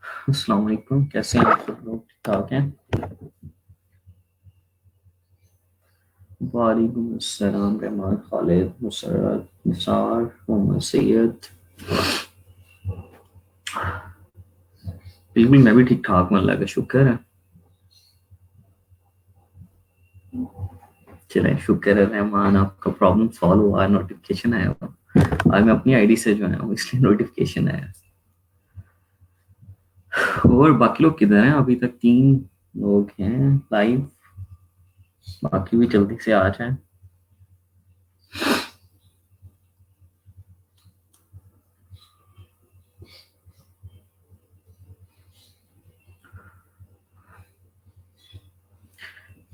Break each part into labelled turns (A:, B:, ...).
A: अस्सलाम वालेकुम, कैसे हैं आप सब लोग? ठीक ठाक हैं? वालेकुम अस्सलाम, रहमान, खालिद, मुसर्रत, निसार, मोहम्मद सैयद। बिल्कुल, मैं भी ठीक ठाक हूं, अल्लाह का शुक्र है। चलें, शुक्र है रहमान, आपका प्रॉब्लम सॉल्व हुआ, नोटिफिकेशन आया हुआ। आज मैं अपनी आईडी से जो है वो इसलिए नोटिफिकेशन आया। और बाकी लोग किधर हैं? अभी तक 3 लोग हैं लाइव, बाकी भी जल्दी से आ जाएं।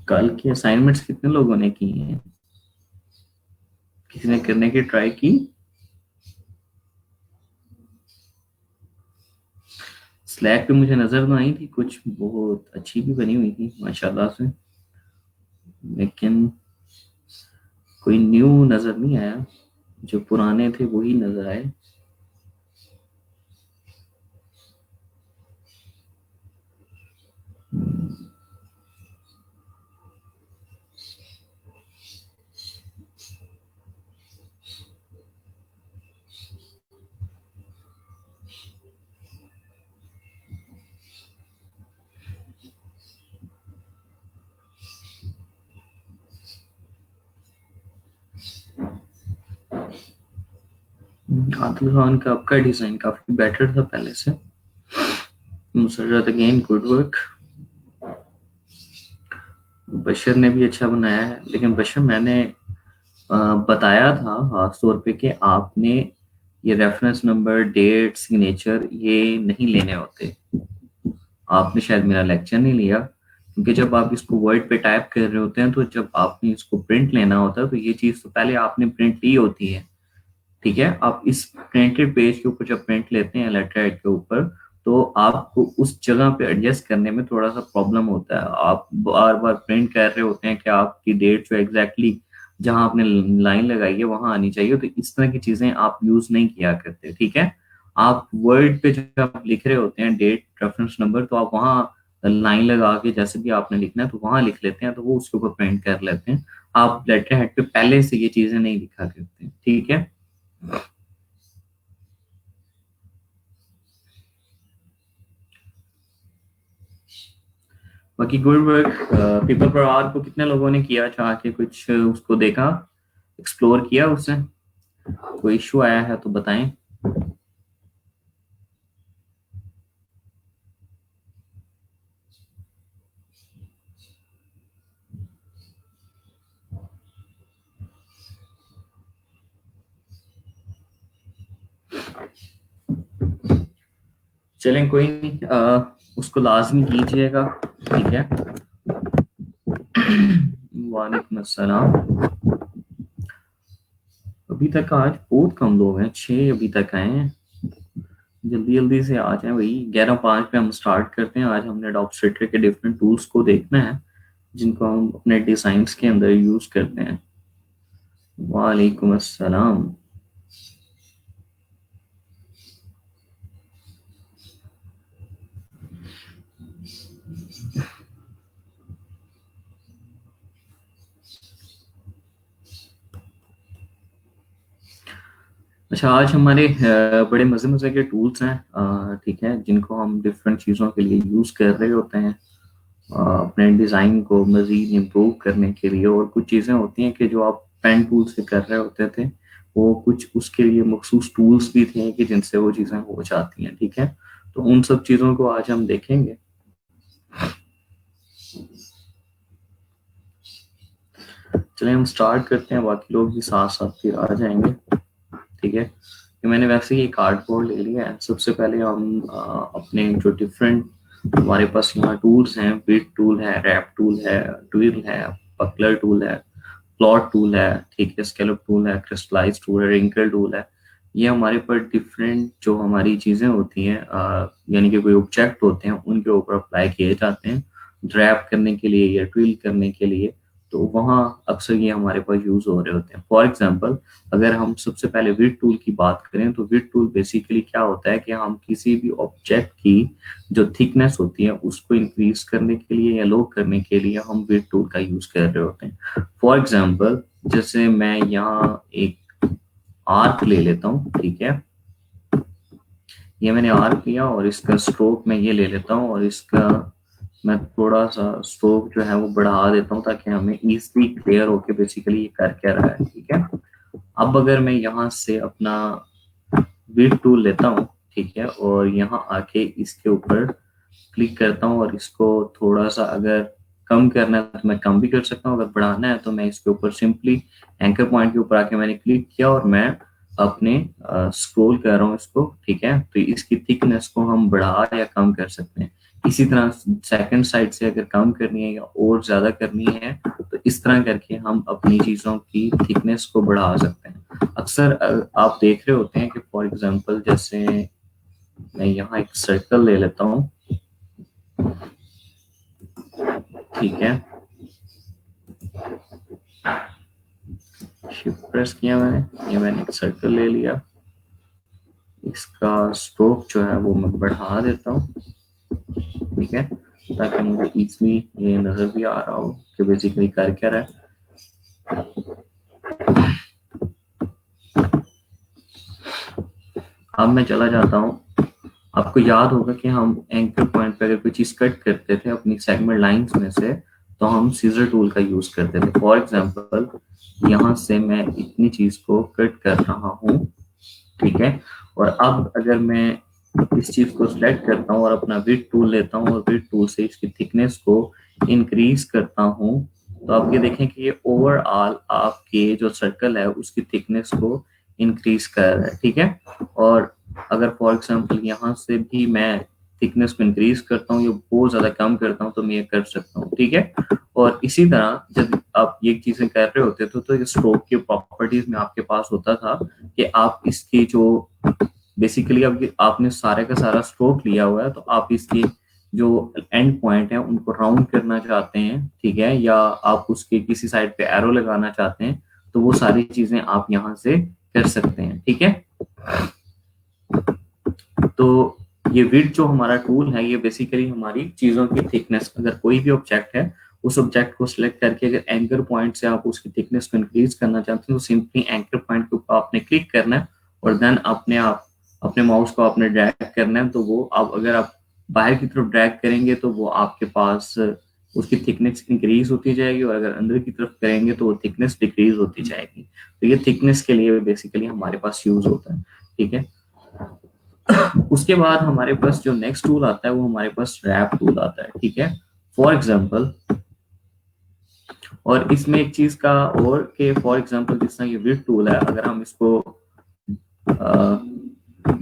A: कल की असाइनमेंट्स कितने लोगों ने की हैं? किसी ने करने की ट्राई की? स्लैक पे मुझे नजर तो आई थी, कुछ बहुत अच्छी भी बनी हुई थी माशाल्लाह से, लेकिन कोई न्यू नजर नहीं आया। जो पुराने थे वही नजर आए। आदिल खान का आपका डिजाइन काफी बेटर था पहले से। Musarrat again good work. Bashar ने भी अच्छा बनाया है, लेकिन बशर मैंने बताया था खास तौर पे कि आपने ये रेफरेंस नंबर, डेट, सिग्नेचर ये नहीं लेने होते। आपने शायद मेरा लेक्चर नहीं लिया, क्योंकि जब आप इसको वर्ड पे टाइप कर रहे होते हैं तो जब आपने इसको प्रिंट लेना होता है तो ये चीज़ तो पहले आपने प्रिंट ली होती है। ठीक है, आप इस प्रिंटेड पेज के ऊपर जब प्रिंट लेते हैं लेटर हेड के ऊपर, तो आपको उस जगह पे एडजस्ट करने में थोड़ा सा प्रॉब्लम होता है। आप बार बार प्रिंट कर रहे होते हैं कि आपकी डेट जो एग्जैक्टली जहां आपने लाइन लगाई है वहां आनी चाहिए, तो इस तरह की चीजें आप यूज नहीं किया करते। ठीक है, आप वर्ड पे जब आप लिख रहे होते हैं डेट रेफरेंस नंबर, तो आप वहां लाइन लगा के जैसे भी आपने लिखना है तो वहां लिख लेते हैं, तो वो उसके ऊपर प्रिंट कर लेते हैं। आप लेटर हेड पे पहले से ये चीजें नहीं लिखा करते। ठीक है, बाकी good work. People per hour को कितने लोगों ने किया, चाह के कुछ उसको देखा, एक्सप्लोर किया उससे? कोई इशू आया है तो बताएं। चलें, कोई नहीं, उसको लाजमी कीजिएगा। ठीक है, वालेकुम अस्सलाम। अभी तक आज बहुत कम लोग हैं, 6 अभी तक आए हैं। जल्दी जल्दी से आ जाएं भाई, 11:05 पे हम स्टार्ट करते हैं। आज हमने एडोब स्ट्रक्चर के डिफरेंट टूल्स को देखना है जिनको हम अपने डिजाइन्स के अंदर यूज करते हैं। वालेकुम अस्सलाम। अच्छा, आज हमारे बड़े मज़े मज़े के टूल्स हैं, ठीक है, जिनको हम डिफरेंट चीज़ों के लिए यूज़ कर रहे होते हैं, अपने डिज़ाइन को मज़ीद इम्प्रूव करने के लिए। और कुछ चीज़ें होती हैं कि जो आप पेन टूल से कर रहे होते थे, वो कुछ उसके लिए मखसूस टूल्स भी थे कि जिनसे वो चीज़ें हो जाती हैं। ठीक है, तो उन सब चीज़ों को आज हम देखेंगे। चलिए हम स्टार्ट करते हैं, बाकी लोग भी साथ साथ फिर आ जाएंगे। ठीक है, कि मैंने वैसे ही कार्डबोर्ड ले लिया है। सबसे पहले हम अपने जो डिफरेंट हमारे पास यहाँ टूल्स हैं, बिट टूल है, रैप टूल है, ट्विल है, बकलर टूल है, प्लॉट टूल है, ठीक है, स्केलप टूल है, क्रिस्टलाइज टूल है, रिंकल टूल है। ये हमारे पर डिफरेंट जो हमारी चीजें होती हैं, यानी कि कोई ऑब्जेक्ट होते हैं, उनके ऊपर अप्लाई किए जाते हैं ड्रैप करने के लिए या ट्विल करने के लिए। तो वहाँ अक्सर ये हमारे पास यूज हो रहे होते हैं। फॉर एग्जांपल, अगर हम सबसे पहले विड टूल की बात करें तो विड टूल बेसिकली क्या होता है कि हम किसी भी ऑब्जेक्ट की जो थिकनेस होती है उसको इंक्रीज करने के लिए या लो करने के लिए हम विड टूल का यूज कर रहे होते हैं। फॉर एग्जाम्पल, जैसे मैं यहाँ एक आर्क ले लेता हूँ, ठीक है, ये मैंने आर्क लिया और इसका स्ट्रोक मैं ये ले लेता हूँ और इसका मैं थोड़ा सा स्ट्रोक जो है वो बढ़ा देता हूँ ताकि हमें इजीली क्लियर होके बेसिकली ये कर क्या रहा है, ठीक है। अब अगर मैं यहाँ से अपना विड टूल लेता हूँ, ठीक है, और यहाँ आके इसके ऊपर क्लिक करता हूँ और इसको थोड़ा सा अगर कम करना है तो मैं कम भी कर सकता हूँ, अगर बढ़ाना है तो मैं इसके ऊपर सिंपली एंकर पॉइंट के ऊपर आके मैंने क्लिक किया और मैं अपने स्क्रॉल कर रहा हूँ इसको, ठीक है। तो इसकी थिकनेस को हम बढ़ा या कम कर सकते हैं। इसी तरह सेकंड साइड से अगर कम करनी है या और ज्यादा करनी है तो इस तरह करके हम अपनी चीजों की थिकनेस को बढ़ा सकते हैं। अक्सर आप देख रहे होते हैं कि फॉर एग्जांपल जैसे मैं यहाँ एक सर्कल ले लेता हूँ, ठीक है, शिफ्ट प्रेस किया मैंने, ये मैंने एक सर्कल ले लिया, इसका स्ट्रोक जो है वो मैं बढ़ा देता हूँ, ठीक है, ताकि मुझे इजली ये नजर भी आ रहा हो कि बेसिकली कर क्या रहा है। अब मैं चला जाता हूँ, आपको याद होगा कि हम एंकर पॉइंट पे अगर कोई चीज कट करते थे अपनी सेगमेंट लाइंस में से तो हम सीजर टूल का यूज करते थे। फॉर एग्जांपल, यहाँ से मैं इतनी चीज को कट कर रहा हूँ, ठीक है, और अब अगर मैं इस चीज को सिलेक्ट करता हूँ और अपना विड टूल लेता हूँ और विड टूल से इसकी थिकनेस को इंक्रीज करता हूँ तो आप ये देखें कि ये ओवरऑल आपके जो सर्कल है उसकी थिकनेस को इंक्रीज कर रहा है, ठीक है। और अगर फॉर एग्जांपल यहाँ से भी मैं थिकनेस को इंक्रीज करता हूँ या बहुत ज्यादा कम करता हूँ तो मैं ये कर सकता हूँ, ठीक है। और इसी तरह जब आप ये चीजें कर रहे होते थे तो स्ट्रोक की प्रॉपर्टीज में आपके पास होता था कि आप इसकी जो बेसिकली अब आपने सारे का सारा स्ट्रोक लिया हुआ है तो आप इसकी जो एंड पॉइंट है उनको राउंड करना चाहते हैं, ठीक है, या आप उसके किसी साइड पे एरो लगाना चाहते हैं तो वो सारी चीजें आप यहाँ से कर सकते हैं, ठीक है। तो ये विड्थ जो हमारा टूल है ये बेसिकली हमारी चीजों की थिकनेस, अगर कोई भी ऑब्जेक्ट है उस ऑब्जेक्ट को सिलेक्ट करके अगर एंकर पॉइंट से आप उसकी थिकनेस को इंक्रीज करना चाहते हैं तो सिंपली एंकर पॉइंट के ऊपर आपने क्लिक करना है और देन आप अपने माउस को आपने ड्रैग करना है तो वो आप अगर आप बाहर की तरफ ड्रैग करेंगे तो वो आपके पास उसकी थिकनेस इंक्रीज होती जाएगी और अगर अंदर की तरफ करेंगे तो वो थिकनेस डिक्रीज होती जाएगी। तो ये थिकनेस के लिए बेसिकली हमारे पास यूज होता है, ठीक है। उसके बाद हमारे पास जो नेक्स्ट टूल आता है वो हमारे पास रैप टूल आता है, ठीक है। फॉर एग्जांपल, और इसमें एक चीज का और कि फॉर एग्जांपल जिस तरह ये विड टूल है अगर हम इसको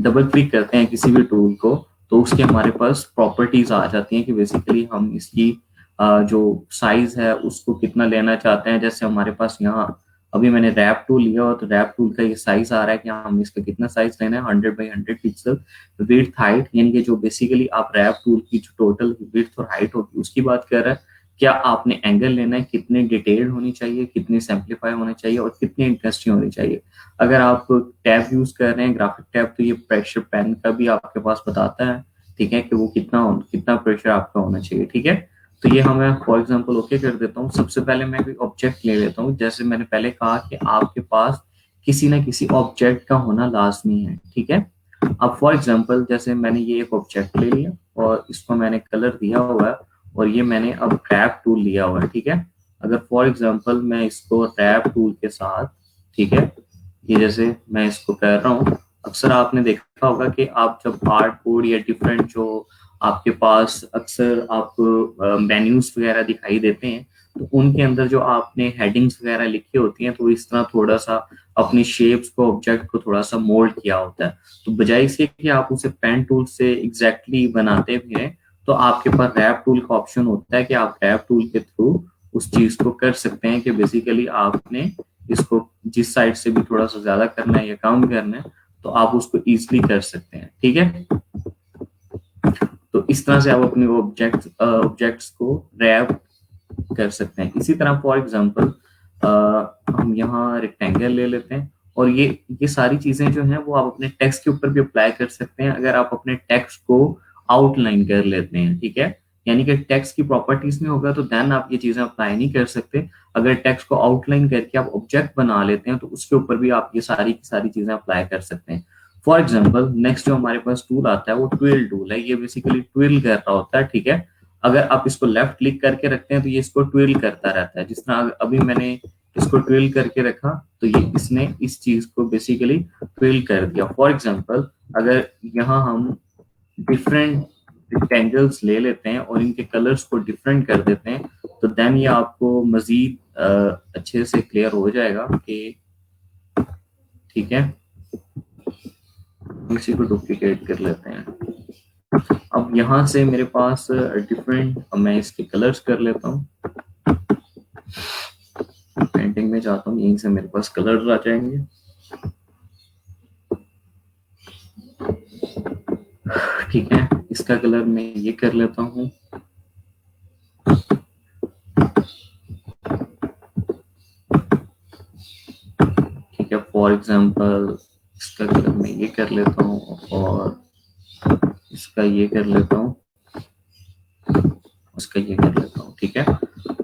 A: डबल क्लिक करते हैं किसी भी टूल को तो उसके हमारे पास प्रॉपर्टीज आ जाती हैं कि बेसिकली हम इसकी जो साइज है उसको कितना लेना चाहते हैं। जैसे हमारे पास यहाँ अभी मैंने रैप टूल लिया और तो रैप टूल का ये साइज आ रहा है कि हम इसका कितना साइज लेना है, 100 by 100 पिक्सल विड्थ हाइट, यानी कि जो बेसिकली आप रैप टूल की जो टोटल विड्थ और हाइट होगी उसकी बात कर रहे हैं। क्या आपने एंगल लेना है, कितनी डिटेल्ड होनी चाहिए, कितनी सिंप्लीफाई होनी चाहिए और कितनी इंटरेस्टिंग होनी चाहिए। अगर आप टैब यूज कर रहे हैं ग्राफिक टैब तो ये प्रेशर पेन का भी आपके पास बताता है, ठीक है, कि वो कितना प्रेशर आपका होना चाहिए, ठीक है। तो ये हमें फॉर एग्जांपल ओके कर देता हूँ। सबसे पहले मैं कोई ऑब्जेक्ट ले लेता हूँ, जैसे मैंने पहले कहा कि आपके पास किसी ना किसी ऑब्जेक्ट का होना लाजमी है, ठीक है। अब फॉर एग्जांपल जैसे मैंने ये एक ऑब्जेक्ट ले लिया और इसको मैंने कलर दिया हुआ है और ये मैंने अब रैप टूल लिया हुआ है, ठीक है। अगर फॉर एग्जांपल मैं इसको रैप टूल के साथ, ठीक है, ये जैसे मैं इसको कर रहा हूँ, अक्सर आपने देखा होगा कि आप जब आर्ट बोर्ड या डिफरेंट जो आपके पास अक्सर आप मेन्यूज वगैरह दिखाई देते हैं तो उनके अंदर जो आपने हेडिंग्स वगैरह लिखी होती हैं तो इस तरह थोड़ा सा अपनी शेप्स को ऑब्जेक्ट को थोड़ा सा मोल्ड किया होता है। तो बजाय इसके कि आप उसे पेन टूल से एग्जैक्टली बनाते भी हैं तो आपके पास रैप टूल का ऑप्शन होता है कि आप रैप टूल के थ्रू उस चीज को कर सकते हैं कि बेसिकली आपने इसको जिस साइड से भी थोड़ा सा ज्यादा करना है या कम करना है तो आप उसको इजीली कर सकते हैं, ठीक है। तो इस तरह से आप अपने ऑब्जेक्ट्स को रैप कर सकते हैं। इसी तरह फॉर एग्जांपल हम यहाँ रेक्टेंगल ले लेते हैं, और ये सारी चीजें जो हैं वो आप अपने टेक्स्ट के ऊपर भी अप्लाई कर सकते हैं अगर आप अपने टेक्स्ट को आउटलाइन कर लेते हैं, ठीक है। यानी कि टेक्स्ट की प्रॉपर्टीज में होगा तो देन आप ये चीजें अप्लाई नहीं कर सकते। अगर टेक्स्ट को आउटलाइन करके आप ऑब्जेक्ट बना लेते हैं तो उसके ऊपर भी आप ये सारी की सारी चीजें अप्लाई कर सकते हैं। फॉर एग्जाम्पल नेक्स्ट जो हमारे पास टूल आता है वो ट्विल टूल है। ये बेसिकली ट्विल कर रहा होता है, ठीक है। अगर आप इसको लेफ्ट क्लिक करके रखते हैं तो ये इसको ट्विल करता रहता है। जिस तरह अभी मैंने इसको ट्विल करके रखा तो ये इसने इस चीज को बेसिकली ट्विल कर दिया। फॉर एग्जाम्पल अगर यहाँ हम डिफरेंट रेक्टेंगल्स ले लेते हैं और इनके कलर्स को डिफरेंट कर देते हैं तो देन ये आपको मजीद अच्छे से क्लियर हो जाएगा कि ठीक है। इसी को डुप्लीकेट कर लेते हैं। अब यहाँ से मेरे पास डिफरेंट, मैं इसके कलर्स कर लेता हूँ। पेंटिंग में जाता हूँ, यहीं से मेरे पास कलर्स आ जाएंगे। ठीक है, इसका कलर मैं ये कर लेता हूँ। ठीक है, फॉर एग्जांपल इसका कलर मैं ये कर लेता हूँ और इसका ये कर लेता हूँ, उसका ये कर लेता हूँ, ठीक है।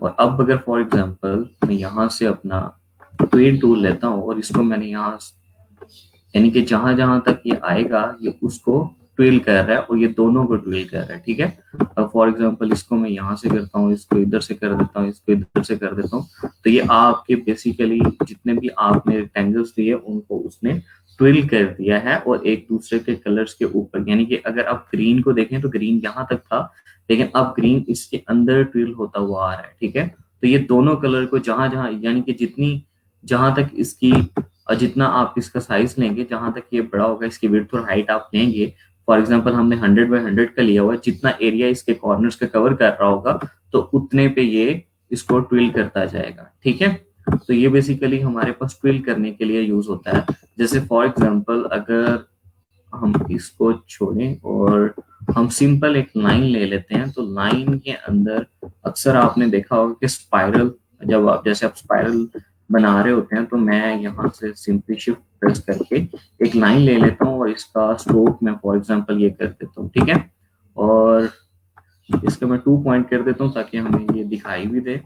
A: और अब अगर फॉर एग्जांपल मैं यहाँ से अपना ट्विल टूल लेता हूँ और इसको मैंने यहाँ, यानी कि जहां जहां तक ये आएगा ये उसको ट्विल कर रहा है और ये दोनों को ट्विल कर रहा है, ठीक है। अब फॉर एग्जांपल इसको मैं यहाँ से करता हूँ, इसको इधर से कर देता हूँ, इसको इधर से कर देता हूँ, तो ये आपके बेसिकली जितने भी आपने रेक्टेंगल्स दिए उनको उसने ट्विल कर दिया है और एक दूसरे के कलर्स के ऊपर। यानी कि अगर आप ग्रीन को देखें तो ग्रीन यहाँ तक था, लेकिन अब ग्रीन इसके अंदर ट्विल होता हुआ आ रहा है, ठीक है। तो ये दोनों कलर को जहां जहां, यानी कि जितनी जहां तक इसकी, और जितना आप इसका साइज लेंगे, जहां तक ये बड़ा होगा इसकी विड्थ और हाइट आप लेंगे। फॉर एग्जांपल हमने 100 बाय 100 का लिया हुआ है, जितना एरिया इसके कॉर्नर्स का कवर कर रहा होगा तो उतने पे ये इसको ट्विल करता जाएगा, ठीक है। तो ये बेसिकली हमारे पास ट्विल करने के लिए यूज होता है। जैसे फॉर एग्जांपल अगर हम इसको छोड़ें और हम सिंपल एक लाइन ले लेते हैं, तो लाइन के अंदर अक्सर आपने देखा होगा कि स्पाइरल, जब आप जैसे आप स्पाइरल बना रहे होते हैं तो मैं यहाँ से सिंपली शिफ्ट प्रेस करके एक लाइन ले लेता हूँ और इसका स्ट्रोक मैं फॉर एग्जांपल ये कर देता हूँ, ठीक है। और इसका मैं 2 पॉइंट कर देता हूँ ताकि हमें ये दिखाई भी दे।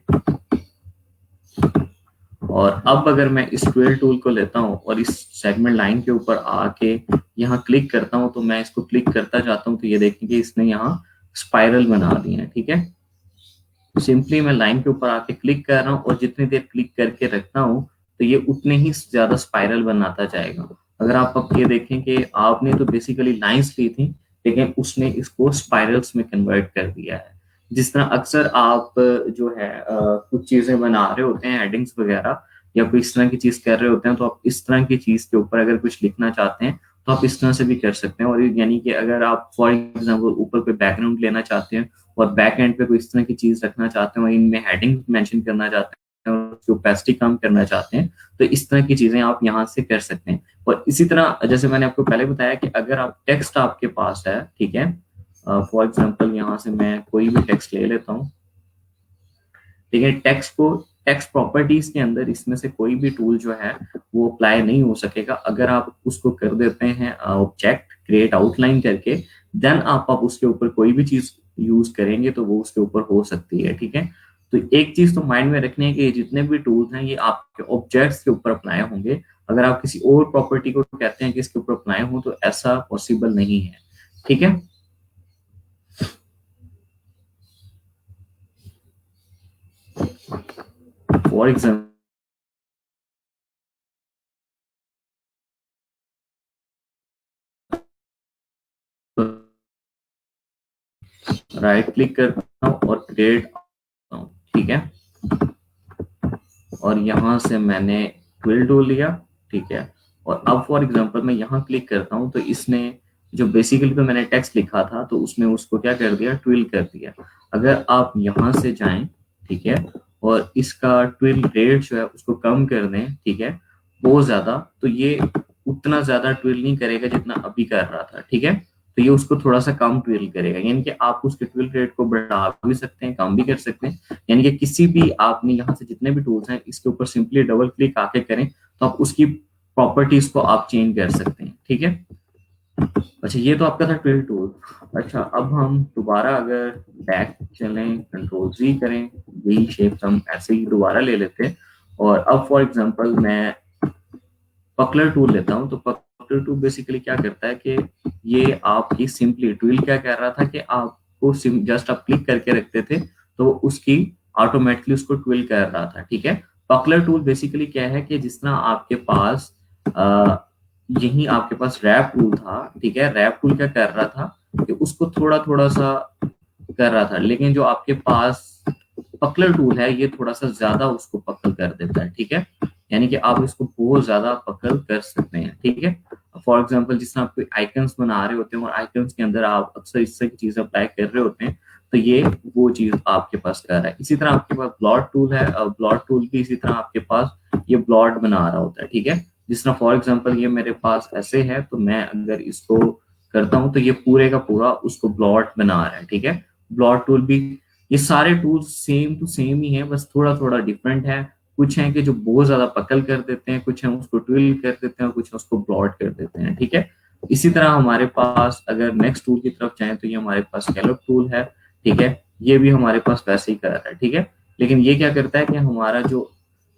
A: और अब अगर मैं इस ट्विल टूल को लेता हूँ और इस सेगमेंट लाइन के ऊपर आके यहाँ क्लिक करता हूँ, तो मैं इसको क्लिक करता जाता हूँ तो ये देखेंगे इसने यहाँ स्पाइरल बना दी है, ठीक है। सिंपली मैं लाइन के ऊपर आके क्लिक कर रहा हूँ और जितनी देर क्लिक करके रखता हूँ तो ये उतने ही ज्यादा स्पाइरल बनाता जाएगा। अगर आप अब ये देखें कि आपने तो बेसिकली लाइंस ली थी लेकिन उसने इसको स्पाइरल्स में कन्वर्ट कर दिया है। जिस तरह अक्सर आप जो है कुछ चीजें बना रहे होते हैं, हेडिंग्स वगैरह या कोई इस तरह की चीज कर रहे होते हैं, तो आप इस तरह की चीज के ऊपर अगर कुछ लिखना चाहते हैं तो आप इस तरह से भी कर सकते हैं। और यानी कि अगर आप फॉर एग्जाम्पल ऊपर कोई बैकग्राउंड लेना चाहते हैं और बैक एंड पे कोई इस तरह की चीज रखना चाहते हैं और इनमें हेडिंग मेंशन करना चाहते हैं और उसकी ओपेसिटी कम करना चाहते हैं, तो इस तरह की चीजें आप यहाँ से कर सकते हैं। और इसी तरह जैसे मैंने आपको पहले बताया कि अगर आप टेक्स्ट आपके पास है, ठीक है, फॉर एग्जाम्पल यहाँ से मैं कोई भी टेक्स्ट ले लेता हूँ, ठीक है। टेक्स्ट प्रॉपर्टीज के अंदर इसमें से कोई भी टूल जो है वो अप्लाई नहीं हो सकेगा। अगर आप उसको कर देते हैं ऑब्जेक्ट क्रिएट आउटलाइन करके, देन आप उसके ऊपर कोई भी चीज यूज करेंगे तो वो उसके ऊपर हो सकती है, ठीक है। तो एक चीज तो माइंड में रखने की, जितने भी टूल्स हैं ये आपके ऑब्जेक्ट्स के ऊपर अप्लाई होंगे। अगर आप किसी और प्रॉपर्टी को कहते हैं कि इसके ऊपर अप्लाई हो तो ऐसा पॉसिबल नहीं है, ठीक है। फॉर एग्जाम्पल राइट क्लिक करता हूँ और क्रिएट, ठीक है। और यहाँ से मैंने ट्विल टूल लिया, ठीक है। और अब फॉर एग्जांपल मैं यहाँ क्लिक करता हूँ तो इसने जो बेसिकली तो मैंने टेक्स्ट लिखा था तो उसने उसको क्या कर दिया, ट्विल कर दिया। अगर आप यहाँ से जाएं, ठीक है, और इसका ट्विल रेट जो है उसको कम कर दें, ठीक है, बहुत ज्यादा, तो ये उतना ज्यादा ट्विल नहीं करेगा जितना अभी कर रहा था, ठीक है। तो ये उसको थोड़ा सा कम ट्विल करेगा, यानी कि आप उसके ट्विल रेट को बढ़ा भी सकते हैं, कम भी कर सकते हैं। यानी कि किसी भी आपने यहाँ से जितने भी टूल्स हैं इसके ऊपर सिंपली डबल क्लिक आके करें तो आप उसकी प्रॉपर्टीज को आप चेंज कर सकते हैं, ठीक है। अच्छा, ये तो आपका था ट्विल टूल। अच्छा, अब हम दोबारा अगर बैक चलें, कंट्रोल जी करें, यही शेप हम ऐसे ही दोबारा ले लेते हैं। और अब फॉर एग्जांपल मैं पकलर टूल लेता हूं, तो पकलर टूल बेसिकली क्या करता है कि ये आपकी सिंपली ट्विल क्या कर रहा था कि आपको जस्ट आप क्लिक करके रखते थे तो वो उसकी ऑटोमेटिकली उसको ट्विल कर रहा था, ठीक है। पकलर टूल बेसिकली क्या है कि जिस तरह आपके पास यही आपके पास रैप टूल था, ठीक है। रैप टूल क्या कर रहा था कि उसको थोड़ा थोड़ा सा कर रहा था, लेकिन जो आपके पास पकलर टूल है ये थोड़ा सा ज्यादा उसको पकल कर देता है, ठीक है। यानी कि आप इसको बहुत ज्यादा पकल कर सकते हैं, ठीक है। फॉर एग्जाम्पल जिस तरह आप आइकन्स बना रहे होते हैं और आइकन्स के अंदर आप अक्सर इस तरह की चीज अप्लाई कर रहे होते हैं, तो ये वो चीज आपके पास कर रहा है। इसी तरह आपके पास ब्लॉट टूल है, ब्लॉट टूल भी इसी तरह आपके पास ये ब्लॉट बना रहा होता है, ठीक है। जिस तरह फॉर एग्जाम्पल ये मेरे पास ऐसे है, तो मैं अगर इसको करता हूं तो ये पूरे का पूरा उसको ब्लॉट बना रहा है, ठीक है। ब्लॉट टूल भी, ये सारे टूल्स सेम टू सेम ही है, बस थोड़ा थोड़ा डिफरेंट है। कुछ हैं कि जो बहुत ज्यादा पकल कर देते हैं, कुछ हैं उसको ट्विल कर देते हैं, कुछ उसको ब्लॉट कर देते हैं, ठीक है। इसी तरह हमारे पास अगर नेक्स्ट टूल की तरफ जाएं तो ये हमारे पास स्कैलप टूल है, ठीक है। ये भी हमारे पास वैसे ही कर रहा है, ठीक है। लेकिन ये क्या करता है कि हमारा जो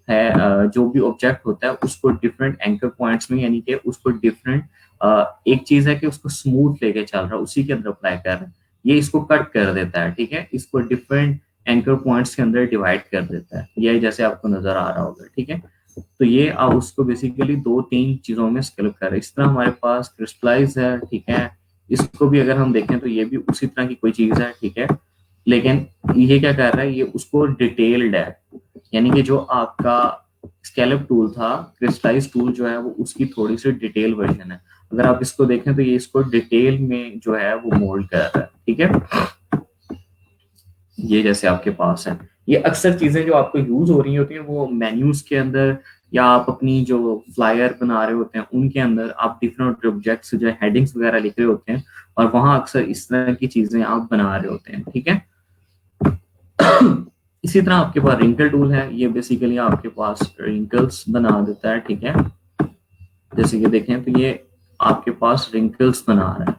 A: है जो भी ऑब्जेक्ट होता है उसको डिफरेंट एंकर पॉइंट्स में, यानी कि उसको डिफरेंट, एक चीज है कि उसको स्मूथ लेके चल रहा है उसी के अंदर अप्लाई कर रहा है, ये इसको कट कर देता है, ठीक है। इसको डिफरेंट एंकर पॉइंट्स के अंदर डिवाइड कर देता है, ये जैसे आपको नजर आ रहा होगा, ठीक है। तो ये आप उसको बेसिकली दो तीन चीजों में स्केल कर रहे हैं। इस तरह हमारे पास क्रिस्टलाइज है, ठीक है। इसको भी अगर हम देखें तो ये भी उसी तरह की कोई चीज है, ठीक है। लेकिन ये क्या कर रहा है, ये उसको डिटेल्ड है, यानी कि जो आपका स्केलप टूल था, क्रिस्टलाइज टूल जो है वो उसकी थोड़ी सी डिटेल वर्जन है। अगर आप इसको देखें तो ये इसको डिटेल में जो है वो मोल्ड कर रहा है, ठीक है। ये जैसे आपके पास है, ये अक्सर चीजें जो आपको यूज हो रही होती हैं वो मेन्यूज के अंदर, या आप अपनी जो फ्लायर बना रहे होते हैं उनके अंदर आप डिफरेंट ऑब्जेक्ट्स जो हेडिंग्स वगैरह लिख रहे होते हैं, और वहां अक्सर इस तरह की चीजें आप बना रहे होते हैं, ठीक है। इसी तरह आपके पास रिंकल टूल है, ये बेसिकली आपके पास रिंकल्स बना देता है, ठीक है। जैसे कि देखें तो ये आपके पास रिंकल्स बना रहा है,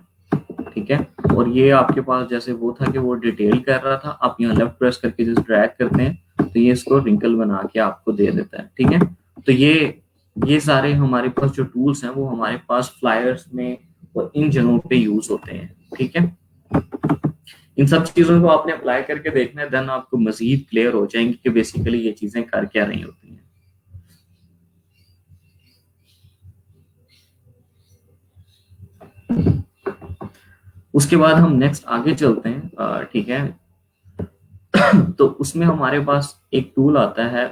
A: ठीक है। और ये आपके पास जैसे वो था कि वो डिटेल कर रहा था, आप यहाँ लेफ्ट प्रेस करके जस्ट ड्रैग करते हैं तो ये इसको रिंकल बना के आपको दे देता है, ठीक है। तो ये सारे हमारे पास जो टूल्स हैं वो हमारे पास फ्लायर्स में और इन जगहों पे यूज होते हैं, ठीक है। इन सब चीजों को आपने अप्लाई करके देखना है, देन आपको मजीद क्लियर हो जाएंगे कि बेसिकली ये चीजें कर क्या रही होती हैं। उसके बाद हम नेक्स्ट आगे चलते हैं, ठीक है। तो उसमें हमारे पास एक टूल आता है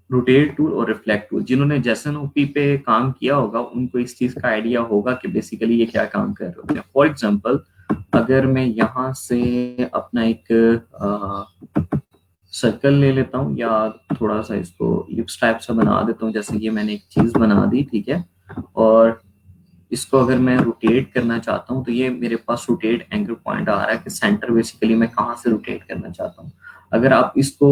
A: रोटेट टूल और रिफ्लेक्ट टूल। जिन्होंने जैसन ओपी पे काम किया होगा उनको इस चीज का आइडिया होगा कि बेसिकली ये क्या काम कर रहे होते हैं। फॉर एग्जांपल अगर मैं यहाँ से अपना एक सर्कल ले लेता हूँ, या थोड़ा सा इसको लिप्स टाइप से बना देता हूँ, जैसे ये मैंने एक चीज बना दी, ठीक है। और इसको अगर मैं रोटेट करना चाहता हूँ तो ये मेरे पास रोटेट एंकर पॉइंट आ रहा है कि सेंटर बेसिकली मैं कहाँ से रोटेट करना चाहता हूँ। अगर आप इसको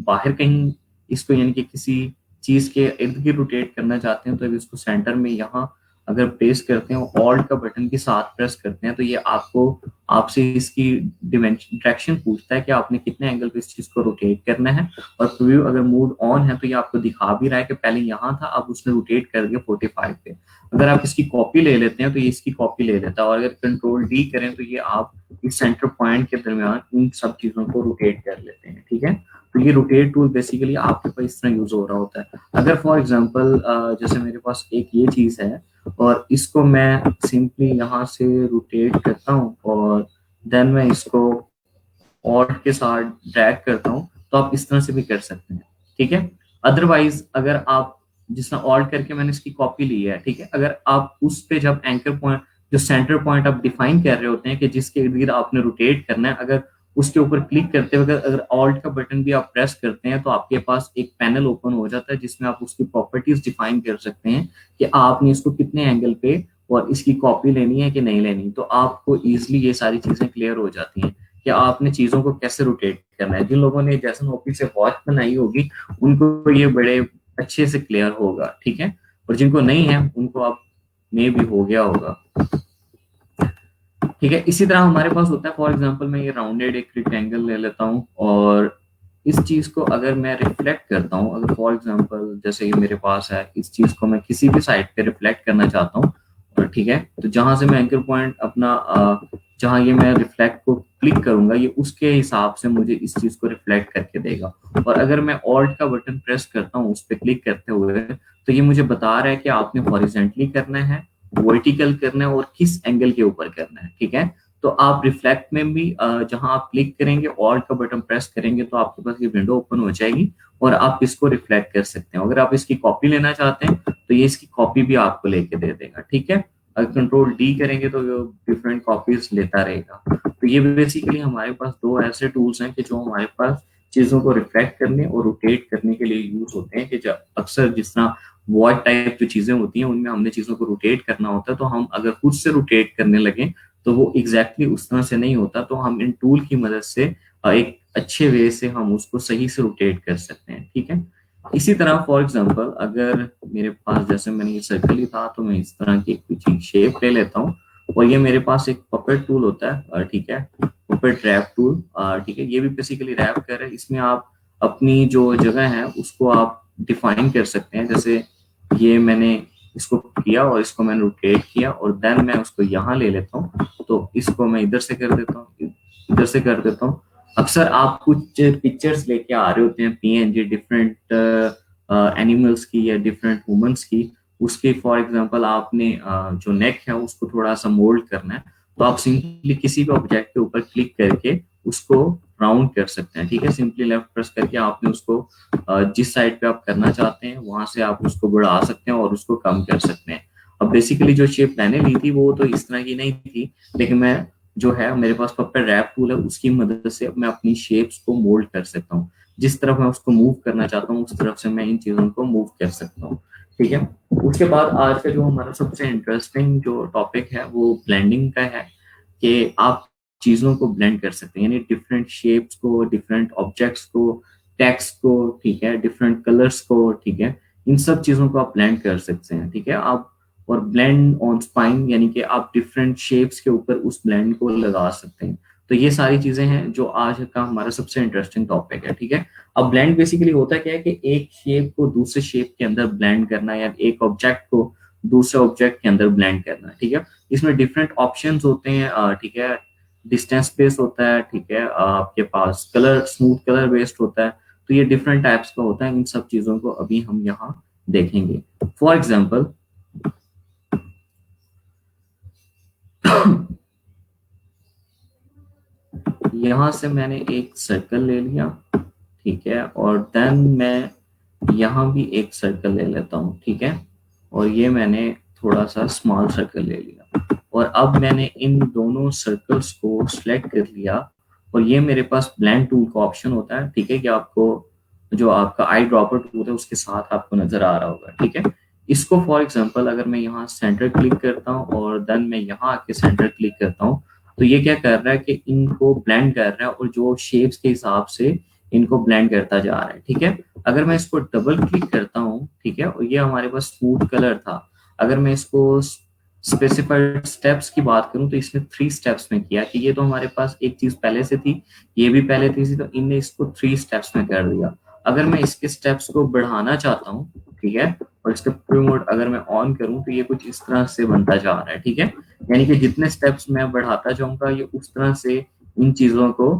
A: बाहर कहीं, इसको यानी कि किसी चीज के इर्द गिर्द रोटेट करना चाहते हैं, तो अगर इसको सेंटर में यहाँ अगर प्रेस करते हैं और ऑल्ट का बटन के साथ प्रेस करते हैं तो ये आपको आपसे इसकी डिमेंशन डायरेक्शन पूछता है कि आपने कितने एंगल पे इस चीज को रोटेट करना है। और प्रीव्यू अगर मोड ऑन है तो ये आपको दिखा भी रहा है कि पहले यहाँ था, अब उसने रोटेट कर दिया 45 पे। अगर आप इसकी कॉपी ले लेते हैं तो ये इसकी कॉपी ले लेता है, और अगर कंट्रोल डी करें तो ये आप इस सेंटर पॉइंट के दरमियान इन सब चीजों को रोटेट कर लेते हैं, ठीक है। तो ये रोटेट टूल बेसिकली आपके पास इस तरह यूज हो रहा होता है। अगर फॉर एग्जांपल जैसे मेरे पास एक ये चीज है और इसको मैं सिंपली यहाँ से रोटेट करता हूँ और देन मैं इसको ऑल्ट के साथ ड्रैग करता हूँ, तो आप इस तरह से भी कर सकते हैं, ठीक है। अदरवाइज अगर आप जिस तरह ऑल्ट करके मैंने इसकी कॉपी ली है, ठीक है, अगर आप उस पे जब एंकर पॉइंट जो सेंटर पॉइंट आप डिफाइन कर रहे होते हैं कि जिसके इर्द गिर्द आपने रोटेट करना है, अगर उसके ऊपर क्लिक करते हुए अगर ऑल्ट का बटन भी आप प्रेस करते हैं तो आपके पास एक पैनल ओपन हो जाता है जिसमें आप उसकी प्रॉपर्टीज डिफाइन कर सकते हैं कि आपने इसको कितने एंगल पे और इसकी कॉपी लेनी है कि नहीं लेनी, तो आपको इजीली ये सारी चीजें क्लियर हो जाती हैं कि आपने चीजों को कैसे रोटेट करना है। जिन लोगों ने जैसे ओपी से वॉच बनाई होगी उनको ये बड़े अच्छे से क्लियर होगा, ठीक है। और जिनको नहीं है उनको आप में भी हो गया होगा, ठीक है। इसी तरह हमारे पास होता है, फॉर एग्जांपल मैं ये राउंडेड एक रेक्टेंगल ले लेता हूँ और इस चीज को अगर मैं रिफ्लेक्ट करता हूँ, अगर फॉर एग्जांपल जैसे ये मेरे पास है, इस चीज को मैं किसी भी साइड पे रिफ्लेक्ट करना चाहता हूँ, और ठीक है, तो जहां से मैं एंकर पॉइंट अपना जहां ये मैं रिफ्लेक्ट को क्लिक करूंगा ये उसके हिसाब से मुझे इस चीज को रिफ्लेक्ट करके देगा। और अगर मैं ऑल्ट का बटन प्रेस करता हूँ उस पर क्लिक करते हुए, तो ये मुझे बता रहा है कि आपने हॉरिजेंटली करना है, वर्टिकल करना है और किस एंगल के ऊपर करना है, ठीक है। तो आप रिफ्लेक्ट में भी जहां आप क्लिक करेंगे, ऑल्ट का बटन प्रेस करेंगे, तो आपके पास ये विंडो ओपन हो जाएगी और आप इसको रिफ्लेक्ट कर सकते हैं। अगर आप इसकी कॉपी लेना चाहते हैं तो ये इसकी कॉपी भी आपको लेके दे देगा, ठीक है। अगर कंट्रोल डी करेंगे तो डिफरेंट कॉपीज लेता रहेगा। तो ये बेसिकली हमारे पास दो ऐसे टूल्स हैं कि जो हमारे पास चीजों को रिफ्लेक्ट करने और रोटेट करने के लिए यूज होते हैं। कि जब अक्सर जिस तरह वॉइड टाइप जो चीजें होती हैं उनमें हमने चीजों को रोटेट करना होता है, तो हम अगर खुद से रोटेट करने लगे तो वो एग्जैक्टली उस तरह से नहीं होता। तो हम इन टूल की मदद से एक अच्छे वे से हम उसको सही से रोटेट कर सकते हैं, ठीक है। इसी तरह फॉर एग्जांपल अगर मेरे पास जैसे मैंने ये सर्कल ही था, तो मैं इस तरह की कुछ शेप ले लेता हूँ और ये मेरे पास एक पपेट टूल होता है, ठीक है, पपेट रैप टूल, ठीक है। ये भी बेसिकली रैप कर रहा है, इसमें आप अपनी जो जगह है उसको आप डिफाइन कर सकते हैं। जैसे ये मैंने इसको किया और इसको मैंने रोटेट किया और देन मैं उसको यहाँ ले लेता हूँ, तो इसको मैं इधर से कर देता हूँ, इधर से कर देता हूँ। अक्सर आप कुछ पिक्चर्स लेके आ रहे होते हैं पीएनजी डिफरेंट एनिमल्स की या डिफरेंट ह्यूमंस की, उसके फॉर एग्जांपल आपने जो नेक है उसको थोड़ा सा मोल्ड करना है, तो आप सिंपली किसी भी ऑब्जेक्ट के ऊपर क्लिक करके उसको राउंड कर सकते हैं, ठीक है। सिंपली लेफ्ट प्रेस करके आपने उसको जिस साइड पे आप करना चाहते हैं वहां से आप उसको बढ़ा सकते हैं और उसको कम कर सकते हैं। अब बेसिकली जो शेप मैंने ली थी वो तो इस तरह की नहीं थी, लेकिन मैं जो है मेरे पास पपेट रैप टूल है उसकी मदद से मैं अपनी शेप्स को मोल्ड कर सकता हूँ। जिस तरफ मैं उसको मूव करना चाहता हूँ उस तरफ से मैं इन चीजों को मूव कर सकता हूँ, ठीक है। उसके बाद आज का जो हमारा सबसे इंटरेस्टिंग जो टॉपिक है वो ब्लेंडिंग का है, कि आप चीजों को ब्लेंड कर सकते हैं, यानी डिफरेंट शेप्स को, डिफरेंट ऑब्जेक्ट्स को, टेक्स्ट को, ठीक है, डिफरेंट कलर्स को, ठीक है, इन सब चीजों को आप ब्लेंड कर सकते हैं, ठीक है। आप और ब्लेंड ऑन स्पाइन यानी कि आप डिफरेंट शेप्स के ऊपर उस ब्लेंड को लगा सकते हैं। तो ये सारी चीजें हैं जो आज का हमारा सबसे इंटरेस्टिंग टॉपिक है, ठीक है। अब ब्लेंड बेसिकली होता क्या है कि एक शेप को दूसरे शेप के अंदर ब्लेंड करना या एक ऑब्जेक्ट को दूसरे ऑब्जेक्ट के अंदर ब्लेंड करना, ठीक है। इसमें डिफरेंट ऑप्शंस होते हैं, ठीक है। डिस्टेंस बेस्ड होता है, ठीक है, आपके पास कलर स्मूथ कलर बेस्ड होता है। तो ये डिफरेंट टाइप्स का होता है, इन सब चीजों को अभी हम यहाँ देखेंगे। फॉर एग्जाम्पल यहाँ से मैंने एक सर्कल ले लिया, ठीक है, और देन मैं यहाँ भी एक सर्कल ले लेता हूँ, ठीक है, और ये मैंने थोड़ा सा स्मॉल सर्कल ले लिया और अब मैंने इन दोनों सर्कल्स को सिलेक्ट कर लिया और ये मेरे पास ब्लेंड टूल का ऑप्शन होता है, ठीक है, कि आपको जो आपका आई ड्रॉपर टूल है उसके साथ आपको नजर आ रहा होगा, ठीक है। इसको फॉर एग्जांपल अगर मैं यहाँ सेंटर क्लिक करता हूँ और देन मैं यहाँ आके सेंटर क्लिक करता हूँ, तो ये क्या कर रहा है कि इनको ब्लेंड कर रहा है और जो शेप्स के हिसाब से इनको ब्लेंड करता जा रहा है, ठीक है। अगर मैं इसको डबल क्लिक करता हूँ, ठीक है, और ये हमारे पास स्मूथ कलर था, अगर मैं इसको स्पेसिफाइड स्टेप्स की बात करूं तो इसने 3 स्टेप्स में किया, कि ये तो हमारे पास एक चीज पहले से थी, ये भी पहले थी, तो इनने इसको 3 स्टेप्स में कर दिया। अगर मैं इसके स्टेप्स को बढ़ाना चाहता हूँ, ठीक है, और इसका प्री मोड अगर मैं ऑन करूं तो ये कुछ इस तरह से बनता जा रहा है, ठीक है। यानी कि जितने स्टेप्स मैं बढ़ाता जाऊंगा ये उस तरह से इन चीजों को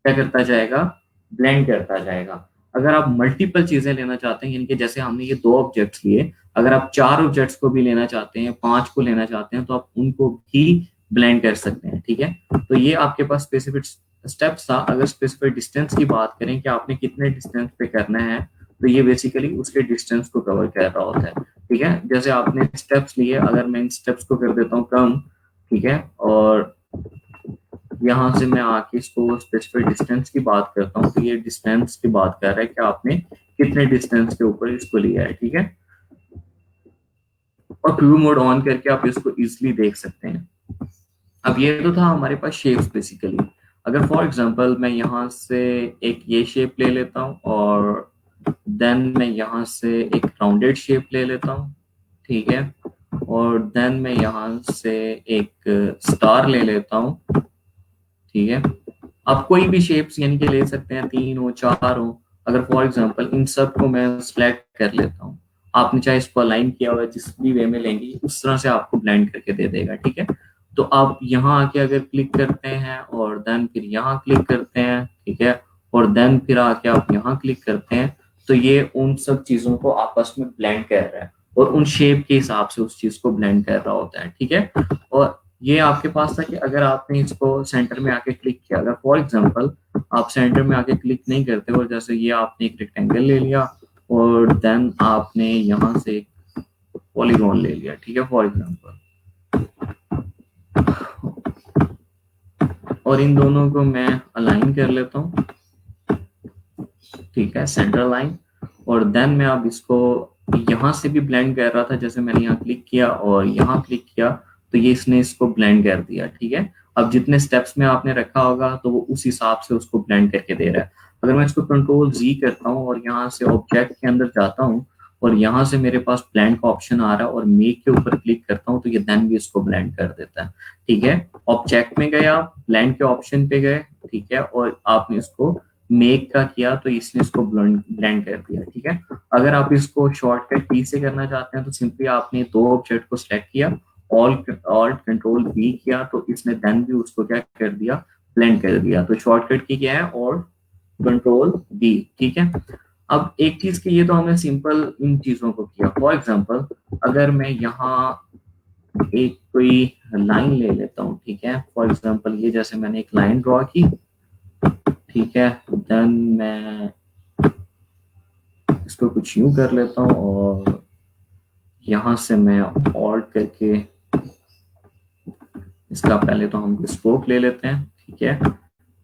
A: क्या करता जाएगा, ब्लेंड करता जाएगा। अगर आप मल्टीपल चीजें लेना चाहते हैं, यानी कि जैसे हमने ये 2 ऑब्जेक्ट्स लिए, अगर आप 4 ऑब्जेक्ट्स को भी लेना चाहते हैं, 5 को लेना चाहते हैं, तो आप उनको भी ब्लेंड कर सकते हैं, ठीक है। तो ये आपके पास स्पेसिफिक स्टेप्स था। अगर स्पेसिफिक डिस्टेंस की बात करें कि आपने कितने डिस्टेंस पे करना है, तो ये बेसिकली उसके डिस्टेंस को कवर कर रहा होता है, ठीक है। जैसे आपने स्टेप्स लिए, अगर मैं इन स्टेप्स को कर देता हूँ कम, ठीक है, और यहाँ से मैं आके इसको स्पेसिफिक डिस्टेंस की बात करता हूँ, तो ये डिस्टेंस की बात कर रहा है कि आपने कितने डिस्टेंस के ऊपर इसको लिया है, ठीक है। और प्रीव्यू मोड ऑन करके आप इसको इजीली देख सकते हैं। अब ये तो था हमारे पास शेप्स बेसिकली। अगर फॉर एग्जांपल मैं यहाँ से एक ये शेप ले लेता हूँ और देन मैं यहाँ से एक राउंडेड शेप ले लेता हूँ, ठीक है, और देन मैं यहाँ से एक स्टार ले लेता हूँ, ठीक है। आप कोई भी शेप्स यानी कि ले सकते हैं, 3 हो 4 हो। अगर फॉर एग्जांपल इन सब को मैं सिलेक्ट कर लेता हूँ, आपने चाहे इसको अलाइन किया हुआ है जिस भी वे में लेंगे उस तरह से आपको ब्लेंड करके दे देगा, ठीक है। तो आप यहाँ आके अगर क्लिक करते हैं और देन फिर यहाँ क्लिक करते हैं, ठीक है, और देन फिर आके आप यहाँ क्लिक करते हैं, तो ये उन सब चीजों को आपस में ब्लेंड कर रहा है और उन शेप के हिसाब से उस चीज को ब्लेंड कर रहा होता है, ठीक है। और ये आपके पास था कि अगर आपने इसको सेंटर में आके क्लिक किया, अगर फॉर एग्जांपल आप सेंटर में आके क्लिक नहीं करते और जैसे ये आपने एक रेक्टेंगल ले लिया और देन आपने यहाँ से एक पॉलीगॉन ले लिया, ठीक है, फॉर एग्जांपल, और इन दोनों को मैं अलाइन कर लेता हूँ, ठीक है, सेंटर लाइन, और देन मैं अब इसको यहाँ से भी ब्लेंड कर रहा था, जैसे मैंने यहाँ क्लिक किया और यहाँ क्लिक किया तो ये इसने इसको ब्लेंड कर दिया, ठीक है। अब जितने स्टेप्स में आपने रखा होगा तो वो उस हिसाब से उसको ब्लेंड करके दे रहा है। अगर मैं इसको कंट्रोल जी करता हूँ और यहाँ से ऑब्जेक्ट के अंदर जाता हूँ और यहाँ से मेरे पास ब्लेंड का ऑप्शन आ रहा है और मेक के ऊपर क्लिक करता हूँ तो ये देन भी इसको ब्लेंड कर देता है, ठीक है। ऑब्जेक्ट में गए आप, ब्लेंड के ऑप्शन पे गए, ठीक है, और आपने इसको मेक का किया तो इसने इसको ब्लेंड कर दिया, ठीक है। अगर आप इसको शॉर्टकट की से करना चाहते हैं तो सिंपली आपने दो ऑब्जेक्ट को सिलेक्ट किया, ऑल्ट कंट्रोल बी किया तो इसने देन भी उसको क्या कर दिया, ब्लेंड कर दिया। तो शॉर्टकट की क्या है, ऑल्ट कंट्रोल बी, ठीक है। अब एक चीज की, ये तो हमने सिंपल इन चीजों को किया। फॉर एग्जांपल अगर मैं यहाँ एक कोई लाइन ले लेता हूँ, ठीक है, फॉर एग्जांपल ये जैसे मैंने एक लाइन ड्रॉ की, ठीक है, देन मैं इसको कुछ यूं कर लेता हूँ और यहाँ से मैं ऑल्ट करके इसका पहले तो हम स्कोप ले लेते हैं, ठीक है,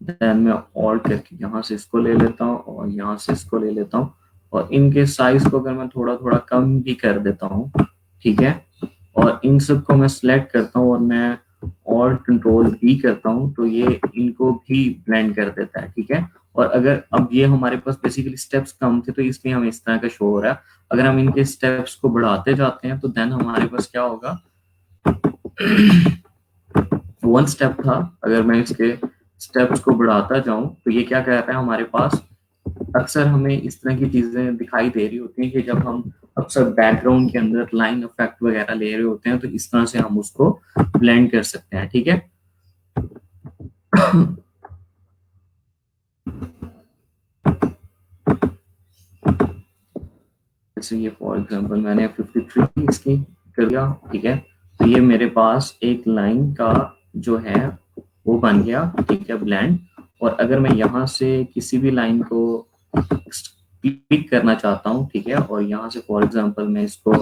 A: देन मैं ऑल्ट करके यहाँ से इसको ले लेता हूँ और यहाँ से इसको ले लेता हूँ और इनके साइज को अगर मैं थोड़ा थोड़ा कम भी कर देता हूँ, ठीक है, और इन सब को मैं सिलेक्ट करता हूँ और मैं ऑल्ट कंट्रोल बी करता हूँ तो ये इनको भी ब्लेंड कर देता है, ठीक है। और अगर अब ये हमारे पास बेसिकली स्टेप्स कम थे तो इसलिए हमें इस तरह का शो हो रहा है। अगर हम इनके स्टेप्स को बढ़ाते जाते हैं तो देन हमारे पास क्या होगा, वन स्टेप था, अगर मैं इसके स्टेप्स को बढ़ाता जाऊं तो ये क्या कहता है हमारे पास, अक्सर हमें इस तरह की चीजें दिखाई दे रही होती हैं कि जब हम अक्सर बैकग्राउंड के अंदर लाइन इफेक्ट वगैरह ले रहे होते हैं तो इस तरह से हम उसको ब्लेंड कर सकते हैं, ठीक है। जैसे ये फॉर एग्जांपल मैंने 53 इसकी कर दिया, ठीक है, तो ये मेरे पास एक लाइन का जो है वो बन गया, ठीक है, ब्लेंड। और अगर मैं यहाँ से किसी भी लाइन को क्लिक करना चाहता हूँ, ठीक है, और यहाँ से फॉर एग्जांपल मैं इसको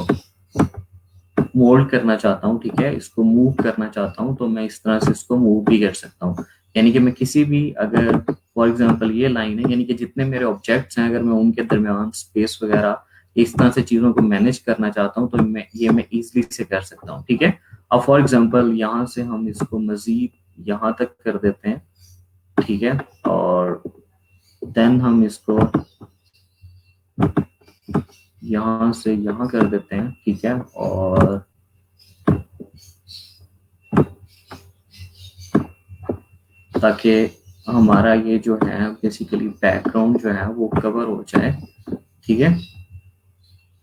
A: मोल्ड करना चाहता हूँ, ठीक है, इसको मूव करना चाहता हूँ तो मैं इस तरह से इसको मूव भी कर सकता हूँ। यानी कि मैं किसी भी, अगर फॉर एग्जांपल ये लाइन है, यानी कि जितने मेरे ऑब्जेक्ट्स हैं अगर मैं उनके दरमियान स्पेस वगैरह इस तरह से चीजों को मैनेज करना चाहता हूँ तो मैं इजीली से कर सकता हूँ, ठीक है। अब फॉर एग्जांपल यहाँ से हम इसको मजीद यहाँ तक कर देते हैं, ठीक है, और देन हम इसको यहाँ से यहाँ कर देते हैं, ठीक है, और ताकि हमारा ये जो है बेसिकली बैकग्राउंड जो है वो कवर हो जाए, ठीक है।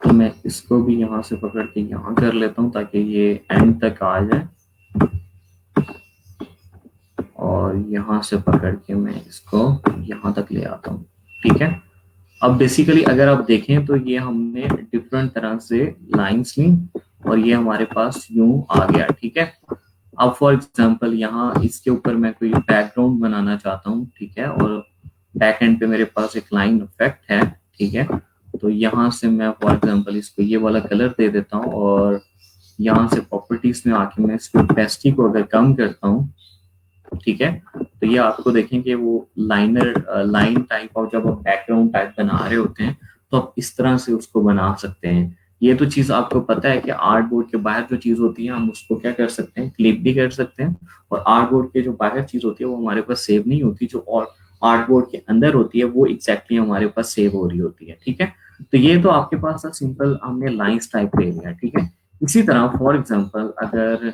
A: तो मैं इसको भी यहाँ से पकड़ के यहाँ कर लेता हूँ ताकि ये एंड तक आ जाए और यहाँ से पकड़ के मैं इसको यहाँ तक ले आता हूँ, ठीक है। अब बेसिकली अगर आप देखें तो ये हमने डिफरेंट तरह से लाइंस ली और ये हमारे पास यूं आ गया, ठीक है। अब फॉर एग्जांपल यहाँ इसके ऊपर मैं कोई बैकग्राउंड बनाना चाहता हूँ, ठीक है, और बैक एंड पे मेरे पास एक लाइन इफेक्ट है, ठीक है, तो यहाँ से मैं फॉर एग्जांपल इसको ये वाला कलर दे देता हूँ और यहाँ से प्रॉपर्टीज में आके मैं इसको ओपेसिटी को अगर कम करता हूँ, ठीक है, तो ये आपको देखें कि वो लाइन टाइप और जब आप बैकग्राउंड टाइप बना रहे होते हैं तो आप इस तरह से उसको बना सकते हैं ये तो चीज आपको पता है कि आर्ट बोर्ड के बाहर जो चीज होती है हम उसको क्या कर सकते हैं, क्लिक भी कर सकते हैं। और आर्ट बोर्ड के जो बाहर चीज होती है वो हमारे पास सेव नहीं होती, जो और आर्ट बोर्ड के अंदर होती है वो एग्जैक्टली हमारे पास सेव हो रही होती है। ठीक है, तो ये तो आपके पास सिंपल हमने लाइंस टाइप ले लिया। ठीक है, इसी तरह फॉर एग्जांपल अगर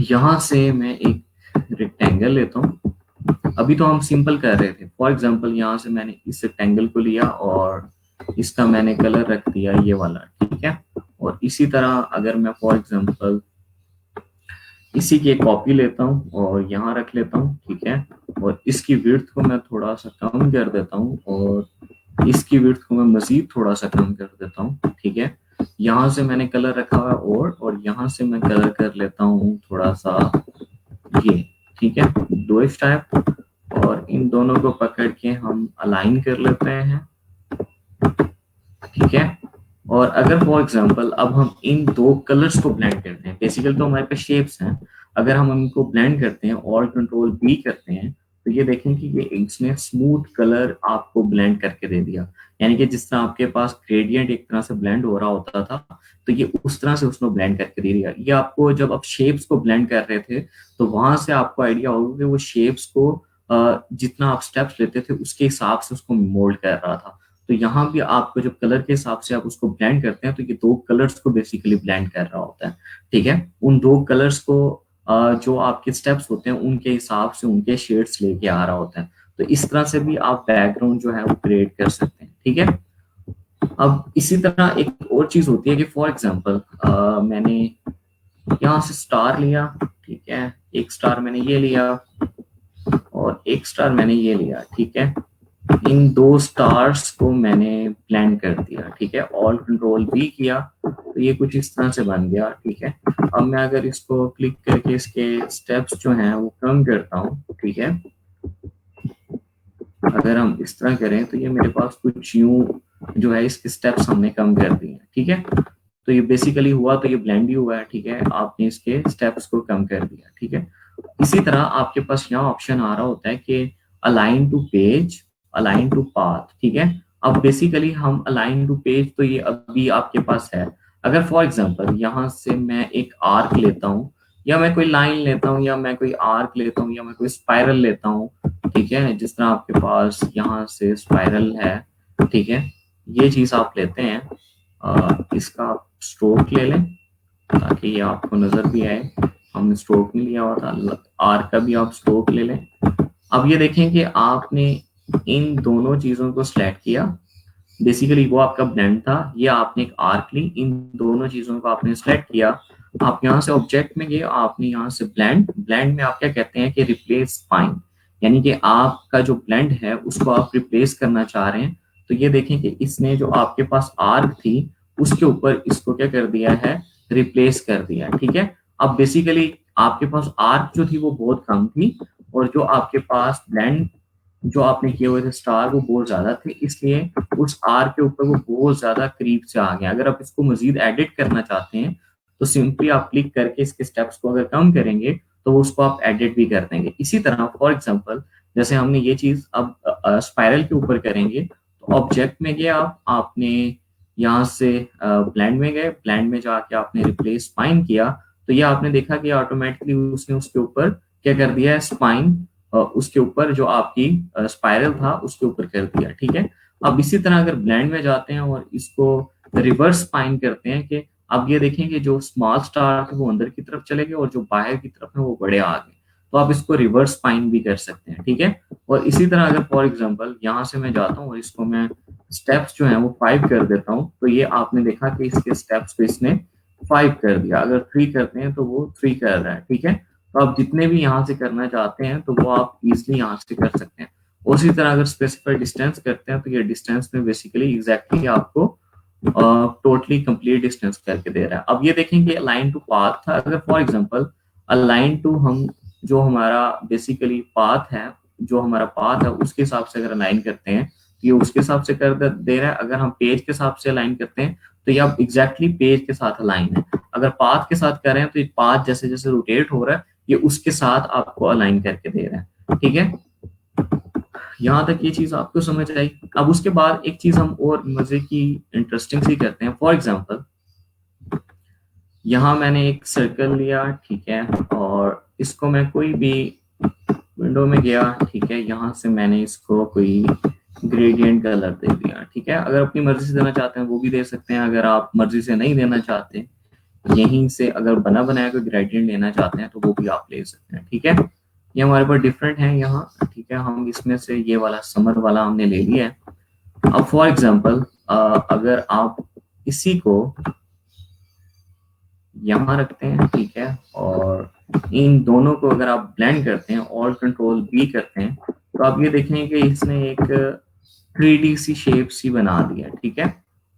A: यहाँ से मैं एक रेक्टेंगल लेता हूँ, अभी तो हम सिंपल कर रहे थे। फॉर एग्जांपल यहाँ से मैंने इस रेक्टेंगल को लिया और इसका मैंने कलर रख दिया ये वाला। ठीक है, और इसी तरह अगर मैं फॉर एग्जांपल इसी की एक कॉपी लेता हूँ और यहाँ रख लेता हूँ। ठीक है, और इसकी विड्थ को मैं थोड़ा सा कम कर देता हूँ और इसकी विड्थ को मैं मजीद थोड़ा सा कम कर देता हूँ। ठीक है, यहाँ से मैंने कलर रखा हुआ है और यहाँ से मैं कलर कर लेता हूँ थोड़ा सा ये। ठीक है, दो इस टाइप, और इन दोनों को पकड़ के हम अलाइन कर लेते हैं। ठीक है, और अगर फॉर एग्जांपल अब हम इन दो कलर्स को ब्लेंड करते हैं, बेसिकली तो हमारे पास शेप्स हैं, अगर हम इनको ब्लेंड करते हैं और कंट्रोल बी करते हैं तो ये देखें कि ये इसने स्मूथ कलर आपको ब्लेंड करके दे दिया। यानी कि जिस तरह आपके पास ग्रेडियंट एक तरह से ब्लेंड हो रहा होता था, तो ये उस तरह से उसने ब्लेंड करके दे दिया। ये आपको जब आप शेप्स को ब्लेंड कर रहे थे तो वहां से आपको आइडिया होगा कि वो शेप्स को जितना आप स्टेप्स लेते थे उसके हिसाब से उसको मोल्ड कर रहा था। तो यहाँ भी आपको जब कलर के हिसाब से आप उसको ब्लेंड करते हैं तो ये दो कलर्स को बेसिकली ब्लेंड कर रहा होता है। ठीक है, उन दो कलर्स को जो आपके स्टेप्स होते हैं उनके हिसाब से उनके शेड्स लेके आ रहा होता है। तो इस तरह से भी आप बैकग्राउंड जो है वो क्रिएट कर सकते हैं। ठीक है, अब इसी तरह एक और चीज होती है कि फॉर एग्जांपल मैंने यहाँ से स्टार लिया। ठीक है, एक स्टार मैंने ये लिया और एक स्टार मैंने ये लिया। ठीक है, इन दो स्टार्स को मैंने ब्लेंड कर दिया। ठीक है, ऑल कंट्रोल भी किया तो ये कुछ इस तरह से बन गया। ठीक है, अब मैं अगर इसको क्लिक करके इसके स्टेप्स जो हैं वो कम करता हूँ। ठीक है, अगर हम इस तरह करें तो ये मेरे पास कुछ यूं जो है इसके स्टेप्स हमने कम कर दिए हैं। ठीक है, तो ये बेसिकली हुआ तो ये ब्लेंड ही हुआ है। ठीक है, आपने इसके स्टेप्स को कम कर दिया। ठीक है, इसी तरह आपके पास यहाँ ऑप्शन आ रहा होता है कि align to page, align to path. ठीक है, अब बेसिकली हम अलाइन टू पेज तो ये अभी आपके पास है। अगर फॉर एग्जांपल यहाँ से मैं एक आर्क लेता हूँ या मैं कोई लाइन लेता हूँ या मैं कोई आर्क लेता हूँ या मैं कोई स्पाइरल लेता हूँ। ठीक है, जिस तरह आपके पास यहाँ से स्पाइरल है। ठीक है, ये चीज आप लेते हैं, इसका आप स्ट्रोक ले लें ताकि ये आपको नजर भी आए। हमने स्ट्रोक नहीं लिया हुआ था, आर का भी आप स्ट्रोक ले लें। अब ये देखें कि आपने इन दोनों चीजों को सिलेक्ट किया, बेसिकली वो आपका ब्लेंड था, ये आपने एक आर्क ली, इन दोनों चीजों को आपने सिलेक्ट किया। आप यहाँ से ऑब्जेक्ट में गए, आपने यहाँ से ब्लेंड, ब्लेंड में आप क्या कहते हैं कि रिप्लेस स्पाइन, यानी कि आपका जो ब्लेंड है उसको आप रिप्लेस करना चाह रहे हैं। तो ये देखें कि इसने जो आपके पास आर्क थी उसके ऊपर इसको क्या कर दिया है, रिप्लेस कर दिया। ठीक है, अब बेसिकली आपके पास आर्क जो थी वो बहुत कम थी और जो आपके पास ब्लेंड जो आपने किए हुए थे स्टार वो बहुत ज्यादा थे, इसलिए उस आर के ऊपर वो बहुत ज्यादा करीब से आ गया। अगर आप इसको मजीद एडिट करना चाहते हैं तो सिंपली आप क्लिक करके इसके स्टेप्स को अगर कम करेंगे तो उसको आप एडिट भी कर देंगे। इसी तरह फॉर एग्जांपल जैसे हमने ये चीज अब स्पाइरल के ऊपर करेंगे तो ऑब्जेक्ट में गए आपने यहाँ से ब्लेंड में गए, ब्लेंड में जाके आपने रिप्लेस स्पाइन किया तो ये आपने देखा कि ऑटोमेटिकली उसने उसके ऊपर क्या कर दिया है, स्पाइन उसके ऊपर जो आपकी स्पाइरल था उसके ऊपर कर दिया। ठीक है, अब इसी तरह अगर ब्लेंड में जाते हैं और इसको रिवर्स स्पाइन करते हैं कि अब ये देखेंगे जो स्मॉल स्टार थे वो अंदर की तरफ चले गए और जो बाहर की तरफ है वो बड़े आ गए, तो आप इसको रिवर्स स्पाइन भी कर सकते हैं। ठीक है, और इसी तरह अगर फॉर एग्जांपल यहाँ से मैं जाता हूँ और इसको मैं स्टेप्स जो है वो 5 कर देता हूँ तो ये आपने देखा कि इसके स्टेप्स को इसने 5 कर दिया। अगर 3 करते हैं तो वो 3 कर रहा है। ठीक है, तो आप जितने भी यहाँ से करना चाहते हैं तो वो आप इजिली यहाँ से कर सकते हैं। उसी तरह अगर स्पेसिफाइड डिस्टेंस करते हैं तो ये डिस्टेंस में बेसिकली एग्जैक्टली आपको टोटली कंप्लीट डिस्टेंस करके दे रहा है। अब ये देखेंगे अलाइन टू पाथ था, अगर फॉर एग्जांपल अलाइन टू हम जो हमारा बेसिकली पाथ है, जो हमारा पाथ है उसके हिसाब से अगर अलाइन करते हैं तो ये उसके हिसाब से कर दे रहा है। अगर हम पेज के हिसाब से अलाइन करते हैं तो ये आप एग्जैक्टली पेज के साथ अलाइन है। अगर पाथ के साथ कर रहे हैं तो ये पाथ जैसे जैसे रोटेट हो रहा है ये उसके साथ आपको अलाइन करके दे रहा है। ठीक है, यहाँ तक ये चीज आपको समझ आई। अब उसके बाद एक चीज हम और मजे की इंटरेस्टिंग सी करते हैं। फॉर एग्जाम्पल, यहाँ मैंने एक सर्कल लिया, ठीक है, और इसको मैं कोई भी विंडो में गया, ठीक है, यहाँ से मैंने इसको कोई ग्रेडियंट कलर दे दिया, ठीक है। अगर अपनी मर्जी से देना चाहते हैं वो भी दे सकते हैं, अगर आप मर्जी से नहीं देना चाहते, यहीं से अगर बना बनाया कोई ग्रेडियंट लेना चाहते हैं तो वो भी आप ले सकते हैं, ठीक है। ये हमारे पास डिफरेंट है यहाँ, ठीक है। हम इसमें से ये वाला समर वाला हमने ले लिया है। अब फॉर एग्जाम्पल, अगर आप इसी को यहाँ रखते हैं, ठीक है, और इन दोनों को अगर आप ब्लेंड करते हैं, ऑल्ट कंट्रोल बी करते हैं, तो आप ये देखेंगे कि इसने एक 3D सी शेप सी बना दी है, ठीक है।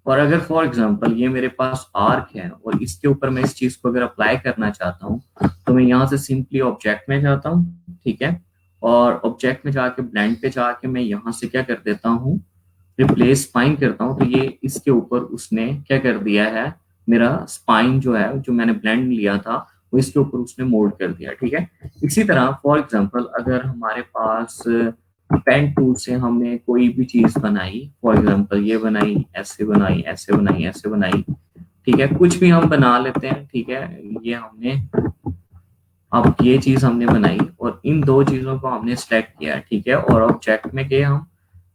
A: और अगर फॉर एग्जांपल ये मेरे पास आर्क है और इसके ऊपर मैं इस चीज को अगर अप्लाई करना चाहता हूँ, तो मैं यहाँ से सिंपली ऑब्जेक्ट में जाता हूँ, ठीक है, और ऑब्जेक्ट में जाके ब्लेंड पे जाके मैं यहाँ से क्या कर देता हूँ, रिप्लेस स्पाइन करता हूँ। तो ये इसके ऊपर उसने क्या कर दिया है, मेरा स्पाइन जो है, जो मैंने ब्लेंड लिया था, वो इसके ऊपर उसने मोल्ड कर दिया, ठीक है। इसी तरह फॉर एग्जांपल, अगर हमारे पास पेन टूल से हमने कोई भी चीज बनाई, फॉर एग्जांपल ये बनाई, ऐसे बनाई, ऐसे बनाई, ऐसे बनाई, ठीक है, कुछ भी हम बना लेते हैं, ठीक है। ये हमने, अब ये चीज हमने बनाई और इन दो चीजों को हमने सिलेक्ट किया, ठीक है, और ऑब्जेक्ट में गए, हम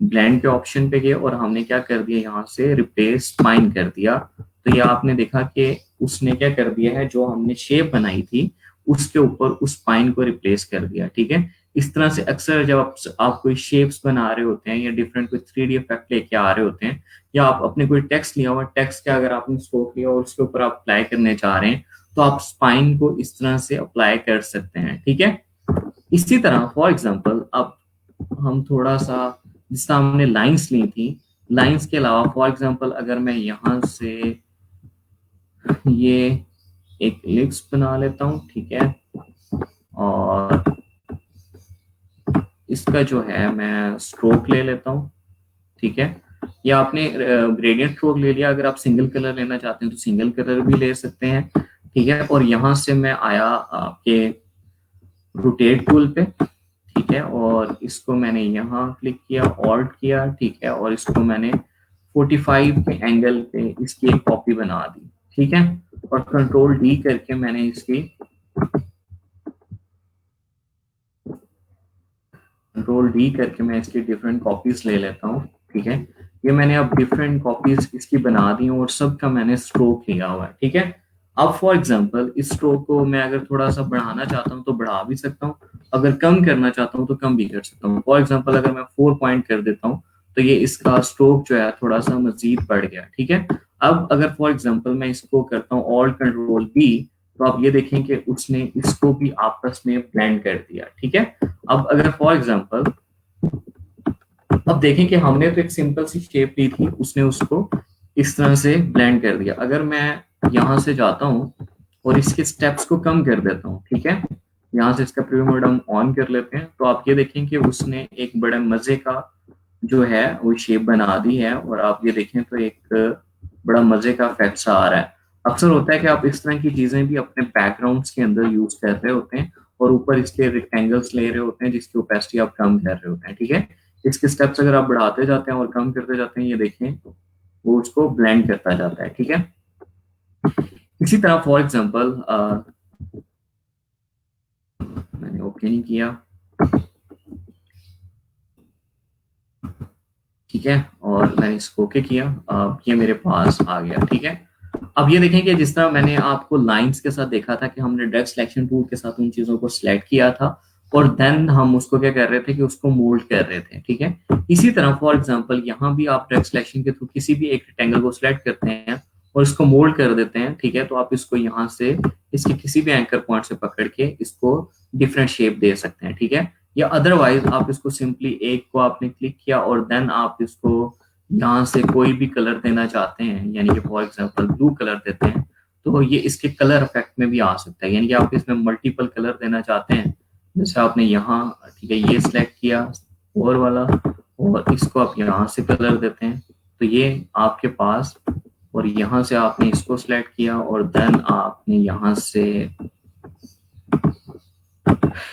A: ब्लेंड के ऑप्शन पे गए और हमने क्या कर दिया, यहाँ से रिप्लेस स्पाइन कर दिया। तो ये आपने देखा कि उसने क्या कर दिया है, जो हमने शेप बनाई थी उसके ऊपर उस स्पाइन को रिप्लेस कर दिया, ठीक है। इस तरह से अक्सर जब आप कोई शेप्स बना रहे होते हैं या डिफरेंट कोई 3D इफेक्ट लेके आ रहे होते हैं, या आप अपने कोई टेक्स्ट लिया हुआ, टेक्स्ट का अगर आपने स्ट्रोक लिया और उसके ऊपर आप अप्लाई करने चाह रहे हैं, तो आप स्पाइन को इस तरह से अप्लाई कर सकते हैं, ठीक है। इसी तरह फॉर एग्जांपल, अब हम थोड़ा सा, जिस तरह हमने लाइंस ली थी, लाइंस के अलावा फॉर एग्जांपल अगर मैं यहाँ से ये एक एलिप्स बना लेता हूँ, ठीक है, और इसका जो है मैं स्ट्रोक ले लेता हूँ, ठीक है। या आपने ग्रेडियंट स्ट्रोक ले लिया, अगर आप सिंगल कलर लेना चाहते हैं तो सिंगल कलर भी ले सकते हैं, ठीक है। और यहाँ से मैं आया आपके रोटेट टूल पे, ठीक है, और इसको मैंने यहाँ क्लिक किया, ऑल्ट किया, ठीक है, और इसको मैंने 45 के एंगल पे इसकी एक कॉपी बना दी, ठीक है। और कंट्रोल डी करके मैंने इसकी डिफरेंट कॉपीज ले लेता हूँ, ठीक है। ये मैंने अब डिफरेंट कॉपीज इसकी बना दी और सबका मैंने स्ट्रोक लिया हुआ है, ठीक है। अब फॉर एग्जांपल इस स्ट्रोक को मैं अगर थोड़ा सा बढ़ाना चाहता हूँ तो बढ़ा भी सकता हूँ, अगर कम करना चाहता हूँ तो कम भी कर सकता हूँ। फॉर एग्जांपल अगर मैं 4 पॉइंट कर देता हूँ तो ये इसका स्ट्रोक जो है थोड़ा सा मजीद बढ़ गया, ठीक है। अब अगर फॉर एग्जांपल मैं इसको करता हूँ ऑल्ट कंट्रोल बी, तो आप ये देखें कि उसने इसको भी आपस में ब्लेंड कर दिया, ठीक है। अब अगर फॉर एग्जांपल, अब देखें कि हमने तो एक सिंपल सी शेप ली थी, उसने उसको इस तरह से ब्लेंड कर दिया। अगर मैं यहाँ से जाता हूँ और इसके स्टेप्स को कम कर देता हूँ, ठीक है, यहाँ से इसका प्रीव्यू मोड हम ऑन कर लेते हैं, तो आप ये देखें कि उसने एक बड़े मजे का जो है वो शेप बना दी है। और आप ये देखें तो एक बड़ा मजे का इफेक्ट सा आ रहा है। अक्सर होता है कि आप इस तरह की चीजें भी अपने बैकग्राउंड्स के अंदर यूज कर रहे होते हैं और ऊपर इसके रेक्टेंगल्स ले रहे होते हैं जिसकी ओपेसिटी आप कम कर रहे होते हैं, ठीक है। इसके स्टेप्स अगर आप बढ़ाते जाते हैं और कम करते जाते हैं, ये देखें वो उसको ब्लेंड करता जाता है, ठीक है। इसी तरह फॉर एग्जांपल मैंने ओके नहीं किया, ठीक है, और मैंने इसको ओके किया, अब ये मेरे पास आ गया, ठीक है। अब ये देखें कि जिस तरह मैंने आपको लाइंस के साथ देखा था कि हमने डायरेक्ट सिलेक्शन टूल के साथ उन चीजों को सिलेक्ट किया था और देन हम उसको क्या कर रहे थे कि उसको मोल्ड कर रहे थे, ठीक है। इसी तरह फॉर एग्जांपल यहाँ भी आप डायरेक्ट सिलेक्शन के थ्रू किसी भी एक रेक्टेंगल को सिलेक्ट करते हैं और इसको मोल्ड कर देते हैं, ठीक है, तो आप इसको यहाँ से इसके किसी भी एंकर पॉइंट से पकड़ के इसको डिफरेंट शेप दे सकते हैं, ठीक है। या अदरवाइज आप इसको सिंपली एक को आपने क्लिक किया और देन आप इसको यहाँ से कोई भी कलर देना चाहते हैं, यानी कि फॉर एग्जांपल ब्लू कलर देते हैं, तो ये इसके कलर इफेक्ट में भी आ सकता है। यानी कि आप इसमें मल्टीपल कलर देना चाहते हैं, जैसे आपने यहाँ, ठीक है, ये सिलेक्ट किया और वाला, और इसको आप यहाँ से कलर देते हैं, तो ये आपके पास, और यहाँ से आपने इसको सिलेक्ट किया और देन आपने यहाँ से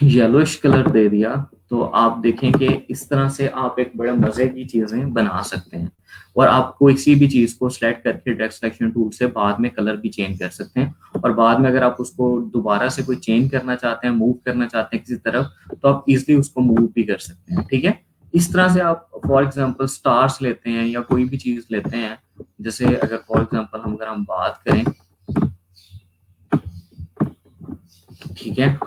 A: येलोइश कलर दे दिया, तो आप देखें कि इस तरह से आप एक बड़े मजे की चीजें बना सकते हैं। और आप किसी भी चीज को सिलेक्ट करके टेक्स्ट सिलेक्शन टूल से बाद में कलर भी चेंज कर सकते हैं, और बाद में अगर आप उसको दोबारा से कोई चेंज करना चाहते हैं, मूव करना चाहते हैं किसी तरफ, तो आप इजिली उसको मूव भी कर सकते हैं। ठीक है, इस तरह से आप फॉर एग्जांपल स्टार्स लेते हैं या कोई भी चीज लेते हैं, जैसे अगर फॉर एग्जांपल अगर हम बात करें, ठीक है,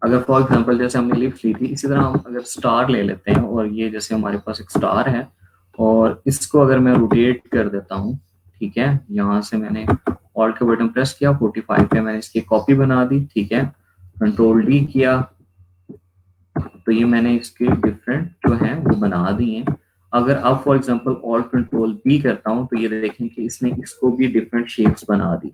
A: अगर फॉर एग्जांपल जैसे हमने लिफ्ट ली थी, इसी तरह हम अगर स्टार ले लेते हैं, और ये जैसे हमारे पास एक स्टार है, और इसको अगर मैं रोटेट कर देता हूँ, ठीक है, यहाँ से मैंने ऑल्ट का बटन प्रेस किया, 45 पे मैंने इसकी कॉपी बना दी, ठीक है, कंट्रोल डी किया, तो ये मैंने इसके डिफरेंट जो हैं वो बना दिए हैं। अगर अब for example alt control B करता हूँ, तो ये देखें कि इसने इसको भी डिफरेंट शेप्स बना दी।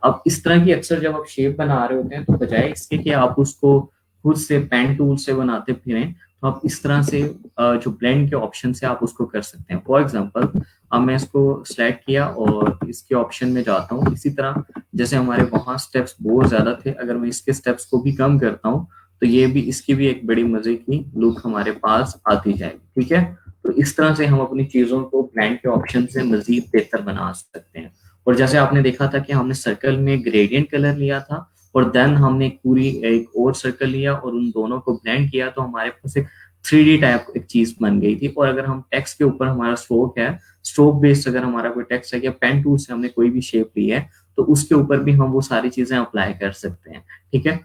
A: अब इस तरह की अक्सर जब आप शेप बना रहे होते हैं, तो बजाय इसके कि आप उसको खुद से पेन टूल से बनाते फिरें, तो आप इस तरह से जो ब्लेंड के ऑप्शन से आप उसको कर सकते हैं। फॉर एग्जांपल अब मैं इसको सेलेक्ट किया और इसके ऑप्शन में जाता हूँ, इसी तरह जैसे हमारे वहां स्टेप्स बहुत ज्यादा थे, अगर मैं इसके स्टेप्स को भी कम करता हूँ, तो ये भी इसकी भी एक बड़ी मजे की लुक हमारे पास आती जाएगी। ठीक है, तो इस तरह से हम अपनी चीजों को ब्लेंड के ऑप्शन से मजीद बेहतर बना सकते हैं। और जैसे आपने देखा था कि हमने सर्कल में ग्रेडियंट कलर लिया था, और देन हमने पूरी एक और सर्कल लिया और उन दोनों को ब्लेंड किया, तो हमारे पास एक 3D टाइप एक चीज बन गई थी। और अगर हम टेक्स्ट के ऊपर हमारा स्ट्रोक है, स्ट्रोक बेस्ड अगर हमारा कोई टेक्स्ट है या पेन टूल से हमने कोई भी शेप ली है, तो उसके ऊपर भी हम वो सारी चीजें अप्लाई कर सकते हैं। ठीक है,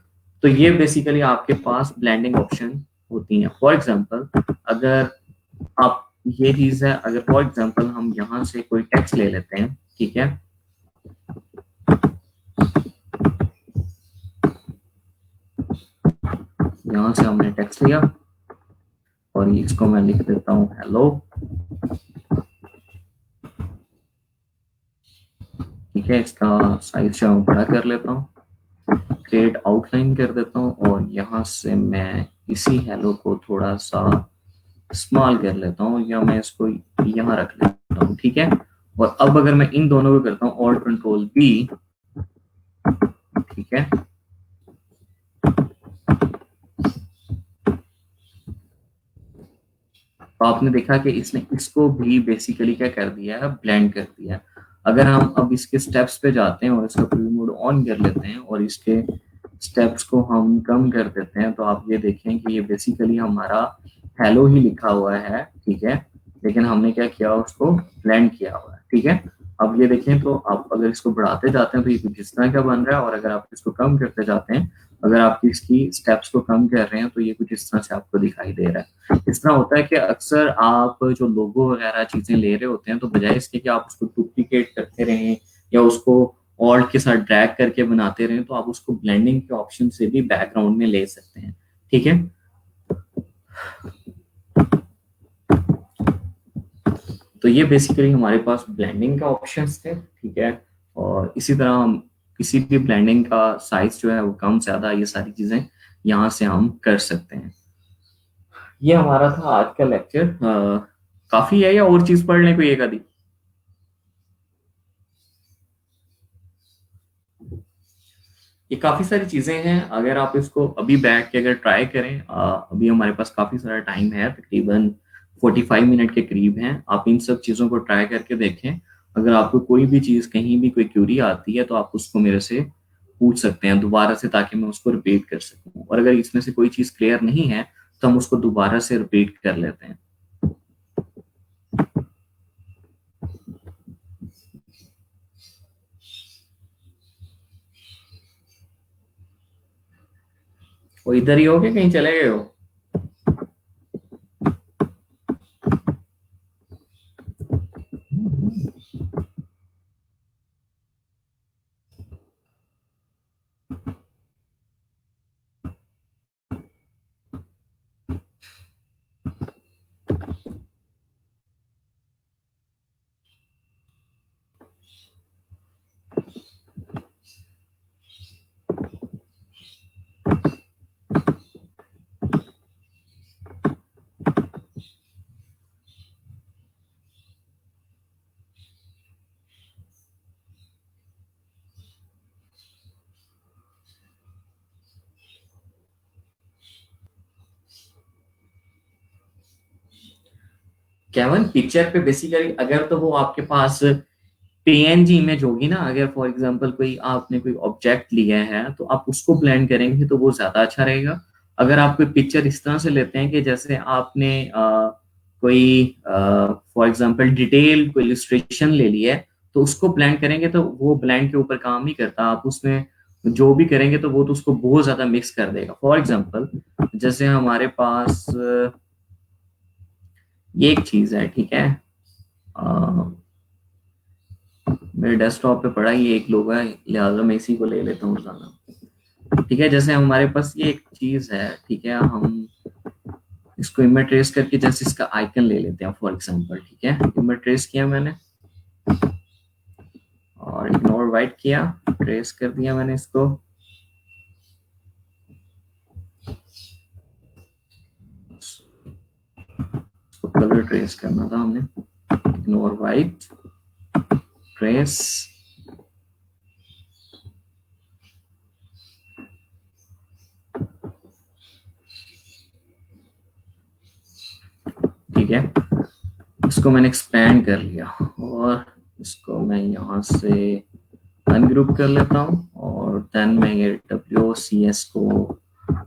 A: तो ये बेसिकली आपके पास ब्लेंडिंग ऑप्शन होती हैं। फॉर एग्जांपल अगर आप ये चीज है, अगर फॉर एग्जांपल हम यहाँ से कोई टेक्स्ट ले लेते हैं, ठीक है, यहाँ से हमने टेक्स्ट लिया और इसको मैं लिख देता हूँ हेलो, ठीक है, इसका साइज जो मैं बड़ा कर लेता हूँ, क्रिएट आउटलाइन कर देता हूँ, और यहाँ से मैं इसी हेलो को थोड़ा सा स्मॉल कर लेता हूँ, या मैं इसको यहाँ रख लेता हूँ। ठीक है, और अब अगर मैं इन दोनों को करता हूँ ऑल्ट कंट्रोल बी, ठीक है, तो आपने देखा कि इसने इसको भी बेसिकली क्या कर दिया है, ब्लेंड कर दिया है। अगर हम अब इसके स्टेप्स पे जाते हैं और इसका प्रीव्यू मोड ऑन कर लेते हैं और इसके स्टेप्स को हम कम कर देते हैं, तो आप ये देखें कि ये बेसिकली हमारा हेलो ही लिखा हुआ है, ठीक है, लेकिन हमने क्या किया, उसको ब्लेंड किया हुआ है। ठीक है, अब ये देखें, तो आप अगर इसको बढ़ाते जाते हैं तो ये कुछ इस तरह का बन रहा है, और अगर आप इसको कम करते जाते हैं, अगर आप इसकी स्टेप्स को कम कर रहे हैं, तो ये कुछ इस तरह से आपको दिखाई दे रहा है। इस तरह होता है कि अक्सर आप जो लोगो वगैरह चीजें ले रहे होते हैं, तो बजाय इसके कि आप उसको डुप्लीकेट करते रहें या उसको ऑल्ट के साथ ड्रैग करके बनाते रहें, तो आप उसको ब्लेंडिंग के ऑप्शन से भी बैकग्राउंड में ले सकते हैं। ठीक है, तो ये बेसिकली हमारे पास ब्लेंडिंग का ऑप्शंस थे। ठीक है, और इसी तरह हम किसी भी ब्लेंडिंग का साइज जो है वो कम ज्यादा, ये सारी चीजें यहाँ से हम कर सकते हैं। ये हमारा था आज का लेक्चर। काफी है या और चीज पढ़ लें कोई एक आधी? ये काफी सारी चीजें हैं, अगर आप इसको अभी बैठ के अगर ट्राई करें, अभी हमारे पास काफी सारा टाइम है, तकरीबन 45 मिनट के करीब हैं, आप इन सब चीजों को ट्राई करके देखें। अगर आपको कोई भी चीज कहीं भी कोई क्यूरी आती है, तो आप उसको मेरे से पूछ सकते हैं दोबारा से, ताकि मैं उसको रिपीट कर सकूं। और अगर इसमें से कोई चीज क्लियर नहीं है, तो हम उसको दोबारा से रिपीट कर लेते हैं। वो इधर ही हो के कहीं चले गए हो? केवन पिक्चर पे बेसिकली अगर तो वो आपके पास पीएनजी इमेज होगी ना, अगर फॉर एग्जांपल कोई आपने कोई ऑब्जेक्ट लिया है तो आप उसको ब्लेंड करेंगे तो वो ज्यादा अच्छा रहेगा। अगर आप कोई पिक्चर इस तरह से लेते हैं कि जैसे आपने कोई फॉर एग्जांपल डिटेल कोई इलस्ट्रेशन ले लिया है, तो उसको ब्लेंड करेंगे तो वो ब्लेंड के ऊपर काम नहीं करता। आप उसमें जो भी करेंगे तो वो तो उसको बहुत ज्यादा मिक्स कर देगा। फॉर एग्जांपल जैसे हमारे पास ये एक चीज है, ठीक है। अ, मेरे डेस्कटॉप पे पड़ा ये एक लोगो है, लिहाजा मैं इसी को ले लेता हूँ ज्यादा। ठीक है, जैसे हमारे पास ये एक चीज है, ठीक है, हम इसको इमेज ट्रेस करके जैसे इसका आइकन ले लेते हैं फॉर एग्जांपल। ठीक है, इमेज ट्रेस किया मैंने और इग्नोर वाइट किया, ट्रेस कर दिया मैंने इसको। इसको कलर ट्रेस करना था हमने, इग्नोर वाइट, ट्रेस। ठीक है, इसको मैंने एक्सपैंड कर लिया और इसको मैं यहाँ से अनग्रुप कर लेता हूँ और देन मैं ये WCS को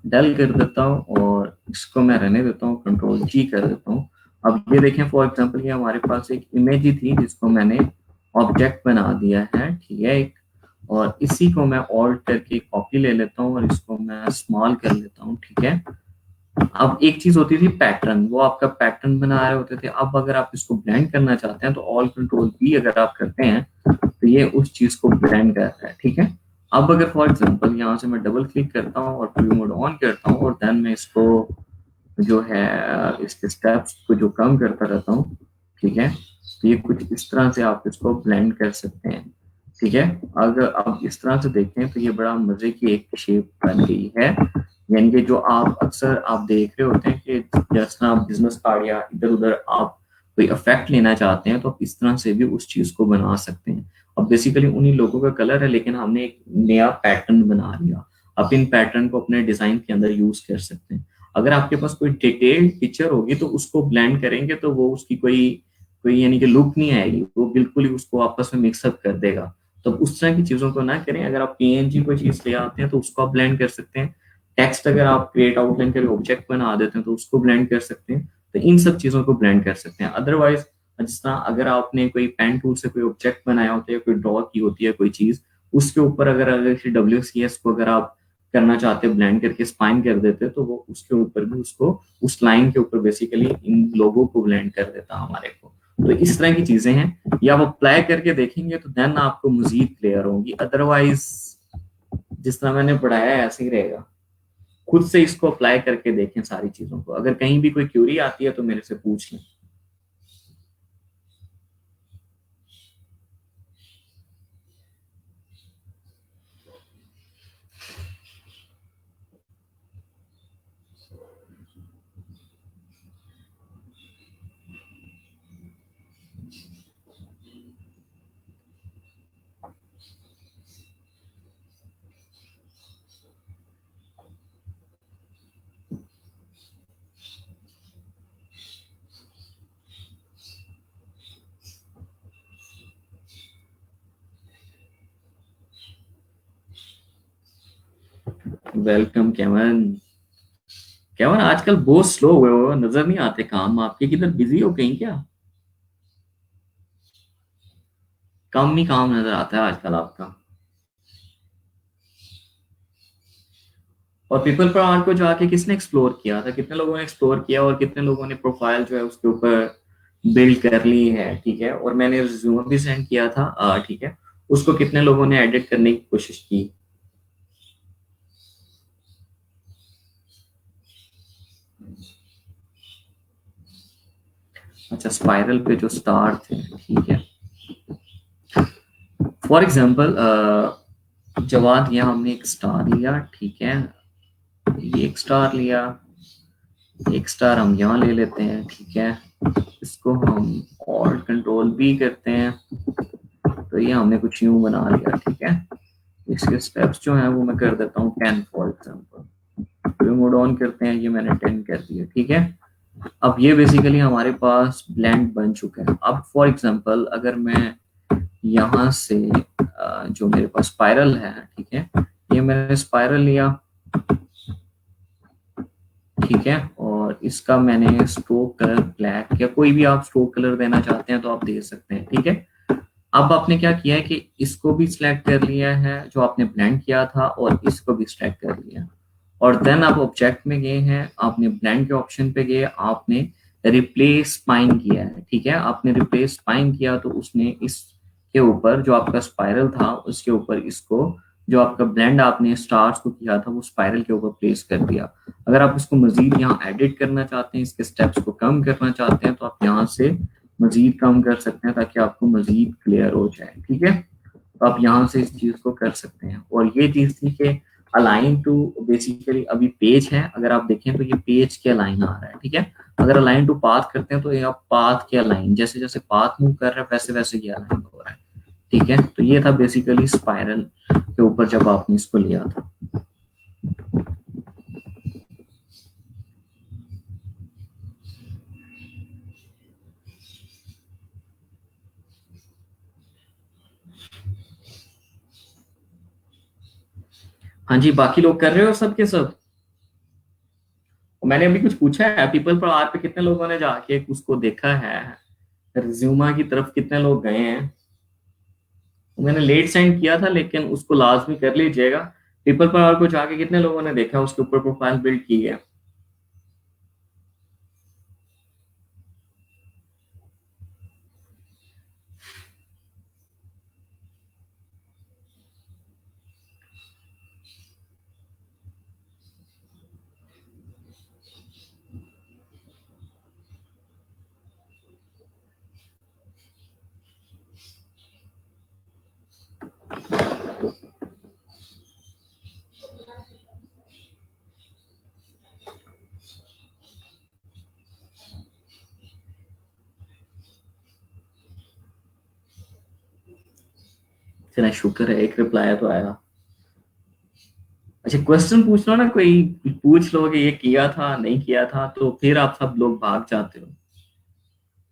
A: डल कर देता हूँ और इसको मैं रहने देता हूँ, कंट्रोल G कर देता हूँ। अब ये देखें फॉर एग्जांपल ये हमारे पास एक इमेज ही थी जिसको मैंने ऑब्जेक्ट बना दिया है, ठीक है एक। और इसी को मैं ऑल्ट करके कॉपी ले लेता हूँ और इसको मैं स्मॉल कर लेता हूँ, ठीक है। अब एक चीज होती थी पैटर्न, वो आपका पैटर्न बना रहे होते थे। अब अगर आप इसको ब्लेंड करना चाहते हैं तो ऑल कंट्रोल B अगर आप करते हैं तो ये उस चीज को ब्लेंड करता है, ठीक है। अब अगर फॉर एग्जांपल यहाँ से मैं डबल क्लिक करता हूँ और प्रीव्यू मोड ऑन करता हूँ और देन मैं इसको जो है इसके स्टेप्स को जो कम करता रहता हूँ, ठीक है, तो ये कुछ इस तरह से आप इसको ब्लेंड कर सकते हैं, ठीक है। अगर आप इस तरह से देखें तो ये बड़ा मजे की एक शेप बन गई है। यानी कि जो आप अक्सर आप देख रहे होते हैं कि जैसा आप बिजनेस कार्ड या इधर उधर आप कोई इफेक्ट लेना चाहते हैं तो आप इस तरह से भी उस चीज को बना सकते हैं। अब बेसिकली उन्हीं लोगों का कलर है लेकिन हमने एक नया पैटर्न बना लिया। आप इन पैटर्न को अपने डिजाइन के अंदर यूज कर सकते हैं। अगर आपके पास कोई डिटेल्ड पिक्चर होगी तो उसको ब्लेंड करेंगे तो वो उसकी कोई कोई यानी कि लुक नहीं आएगी, वो बिल्कुल ही उसको आपस में मिक्सअप कर देगा। तो उस तरह की चीजों को ना करें। अगर आप पीएनजी कोई चीज ले आते हैं तो उसको आप ब्लेंड कर सकते हैं। टेक्स्ट अगर आप क्रिएट आउटलाइन करके ऑब्जेक्ट बना देते हैं तो उसको ब्लेंड कर सकते हैं। तो इन सब चीजों को ब्लेंड कर सकते हैं। अदरवाइज जिस तरह अगर आपने कोई पेन टूल से कोई ऑब्जेक्ट बनाया होता है, कोई ड्रॉ की होती है कोई चीज, उसके ऊपर अगर WCS को अगर आप करना चाहते हैं ब्लेंड करके स्पाइन कर देते तो वो उसके ऊपर भी उसको उस लाइन के ऊपर बेसिकली इन लोगों को ब्लेंड कर देता हमारे को। तो इस तरह की चीजें हैं, या आप अप्लाई करके देखेंगे तो देन आपको मजीद क्लियर होंगी। अदरवाइज जिस तरह मैंने पढ़ाया है ऐसे ही रहेगा। खुद से इसको अप्लाई करके देखें सारी चीजों को। अगर कहीं भी कोई क्यूरी आती है तो मेरे से पूछ लें। वेलकम केवन। केवन आजकल बहुत स्लो हुए हो, नजर नहीं आते काम आपके, किधर बिजी हो कहीं क्या? कम ही काम नजर आता है आजकल आपका। और पीपल पहाड़ को जाके किसने एक्सप्लोर किया था? कितने लोगों ने एक्सप्लोर किया और कितने लोगों ने प्रोफाइल जो है उसके ऊपर बिल्ड कर ली है? ठीक है, और मैंने रिज्यूम भी सेंड किया था, ठीक है। उसको कितने लोगों ने एडिट करने की कोशिश की? अच्छा, स्पाइरल पे जो स्टार थे, ठीक है। फॉर एग्जाम्पल जवाब दिया हमने, एक स्टार लिया, ठीक है। ये एक स्टार लिया, एक स्टार हम यहाँ ले लेते हैं, ठीक है। इसको हम ऑल्ट कंट्रोल B करते हैं तो ये हमने कुछ यूं बना लिया, ठीक है। इसके स्टेप्स जो हैं वो मैं कर देता हूँ 10 फॉर एग्जाम्पल। मोड ऑन करते हैं, ये मैंने 10 कर दिया, ठीक है। अब ये बेसिकली हमारे पास ब्लेंड बन चुका है। अब फॉर एग्जांपल अगर मैं यहाँ से जो मेरे पास स्पाइरल है, ठीक है, ये मैंने स्पाइरल लिया, ठीक है, और इसका मैंने स्ट्रोक कलर ब्लैक या कोई भी आप स्ट्रोक कलर देना चाहते हैं तो आप दे सकते हैं, ठीक है। अब आपने क्या किया है कि इसको भी सिलेक्ट कर लिया है जो आपने ब्लेंड किया था, और इसको भी सिलेक्ट कर लिया, और देन आप ऑब्जेक्ट में गए हैं, आपने ब्लेंड के ऑप्शन पे गए, आपने रिप्लेस स्पाइन किया है, ठीक है। आपने रिप्लेस स्पाइन किया तो उसने इसके ऊपर जो आपका स्पाइरल था उसके ऊपर इसको, जो आपका ब्लेंड आपने स्टार्स को किया था वो स्पाइरल के ऊपर प्लेस कर दिया। अगर आप इसको मजीद यहाँ एडिट करना चाहते हैं, इसके स्टेप्स को कम करना चाहते हैं, तो आप यहाँ से मजीद कम कर सकते हैं ताकि आपको मजीद क्लियर हो जाए, ठीक है। तो आप यहाँ से इस चीज को कर सकते हैं। और ये चीज थी कि अलाइन टू, बेसिकली अभी पेज है, अगर आप देखें तो ये पेज के अलाइन आ रहा है, ठीक है। अगर अलाइन टू पाथ करते हैं तो ये आप पाथ के अलाइन, जैसे जैसे पाथ मूव कर रहा है वैसे वैसे ये अलाइन हो रहा है, ठीक है। तो ये था बेसिकली स्पाइरल के ऊपर जब आपने इसको लिया था। हाँ जी, बाकी लोग कर रहे हो सब के सब। मैंने अभी कुछ पूछा है पीपल पर आर पे कितने लोगों ने जाके उसको देखा है, रिज्यूमा की तरफ कितने लोग गए हैं। मैंने लेट सेंड किया था लेकिन उसको लाजमी कर लीजिएगा। पीपल पर आर को जाके कितने लोगों ने देखा, उसके ऊपर प्रोफाइल बिल्ड की है। चला शुक्र है एक रिप्लाई तो आया। अच्छा, क्वेश्चन पूछ लो ना, कोई पूछ लो कि ये किया था नहीं किया था, तो फिर आप सब लोग भाग जाते हो।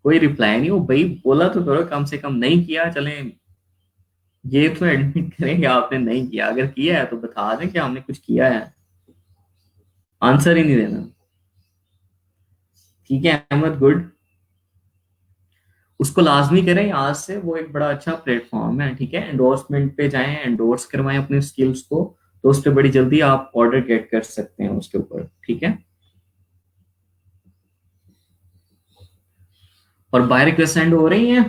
A: कोई रिप्लाई नहीं हो भाई, बोला तो करो कम से कम, नहीं किया चले, ये तो एडमिट करें कि आपने नहीं किया। अगर किया है तो बता दें कि हमने कुछ किया है, आंसर ही नहीं देना। ठीक है अहमद, गुड। उसको लाजमी करें आज से, वो एक बड़ा अच्छा प्लेटफॉर्म है, ठीक है। एंडोर्समेंट पे जाएं, एंडोर्स करवाएं अपने स्किल्स को, तो उस पर बड़ी जल्दी आप ऑर्डर गेट कर सकते हैं उसके ऊपर, ठीक है। और बाय रिक्वेस्ट सेंड हो रही हैं।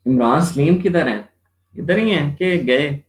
A: इमरान सलीम किधर हैं, इधर ही हैं कि गए।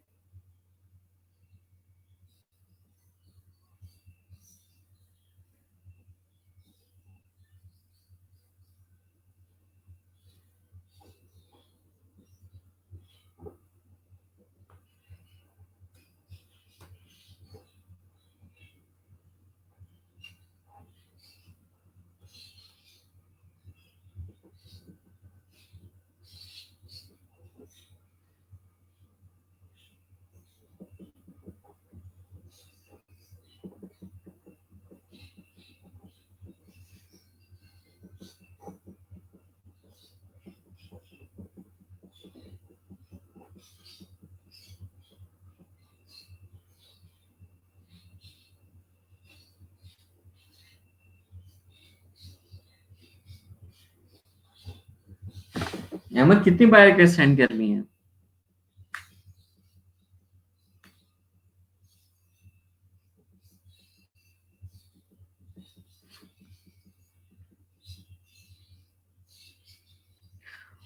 A: अहमद कितनी बाय रिक्वेस्ट सेंड कर ली हैं।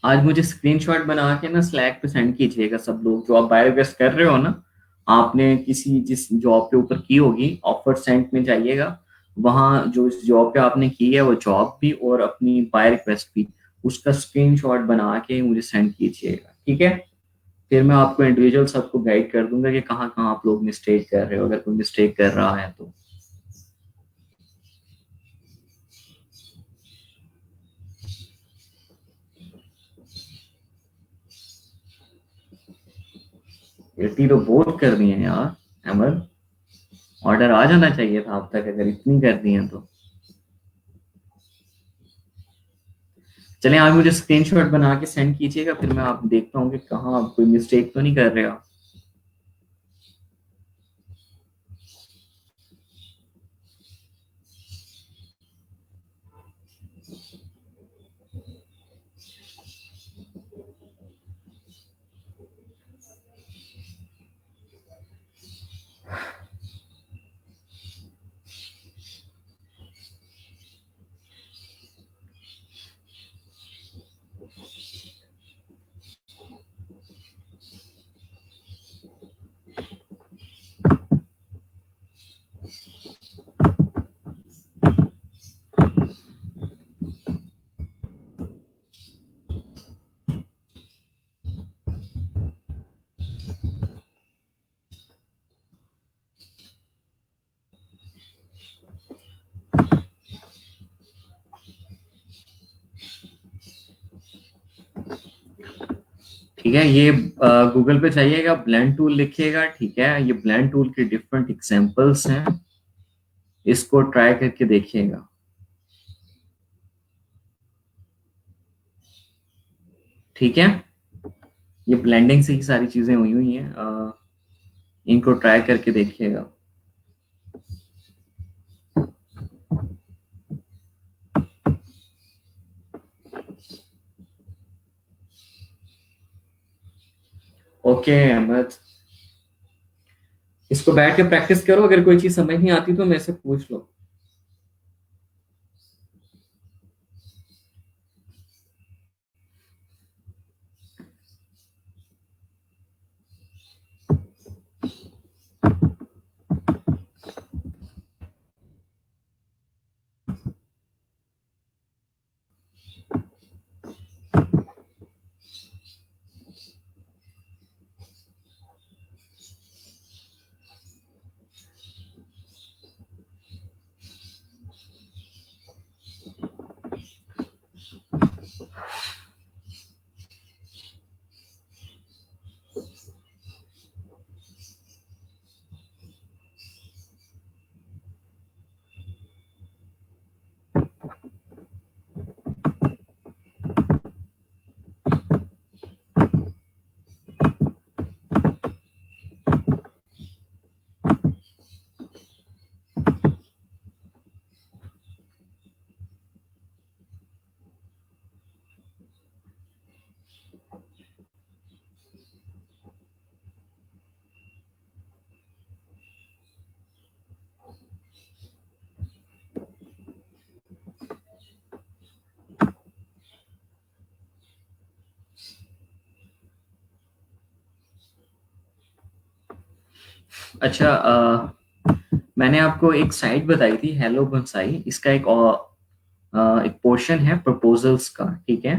A: आज मुझे स्क्रीनशॉट बना के ना स्लैक पे सेंड कीजिएगा सब लोग, जो आप बाय रिक्वेस्ट कर रहे हो ना, आपने किसी जिस जॉब के ऊपर की होगी, ऑफर सेंड में जाइएगा, वहां जो इस जॉब पे आपने की है वो जॉब भी और अपनी बाय रिक्वेस्ट भी, उसका स्क्रीनशॉट बना के मुझे सेंड कीजिएगा, ठीक है। फिर मैं आपको इंडिविजुअल सबको गाइड कर दूंगा कि कहाँ कहाँ आप लोग मिस्टेक कर रहे हो, अगर कोई मिस्टेक कर रहा है तो। 80 तो बहुत कर दी है यार अहमद। ऑर्डर आ जाना चाहिए था आप तक, अगर इतनी कर दी है तो। चलें, आप मुझे स्क्रीनशॉट बना के सेंड कीजिएगा, फिर मैं आप देखता हूँ कि कहाँ आप कोई मिस्टेक तो नहीं कर रहे हो। ठीक है, ये गूगल पे जाइएगा, ब्लेंड टूल लिखिएगा। ठीक है, ये ब्लेंड टूल के डिफरेंट एग्जांपल्स हैं, इसको ट्राई करके देखिएगा। ठीक है, ये ब्लेंडिंग से ही सारी चीजें हुई हुई हैं, इनको ट्राई करके देखिएगा। ओके अहमद, इसको बैठ के प्रैक्टिस करो, अगर कोई चीज समझ नहीं आती तो मेरे से पूछ लो। अच्छा, मैंने आपको एक साइट बताई थी हेलो बनसाई, इसका एक पोर्शन है प्रपोजल्स का। ठीक है,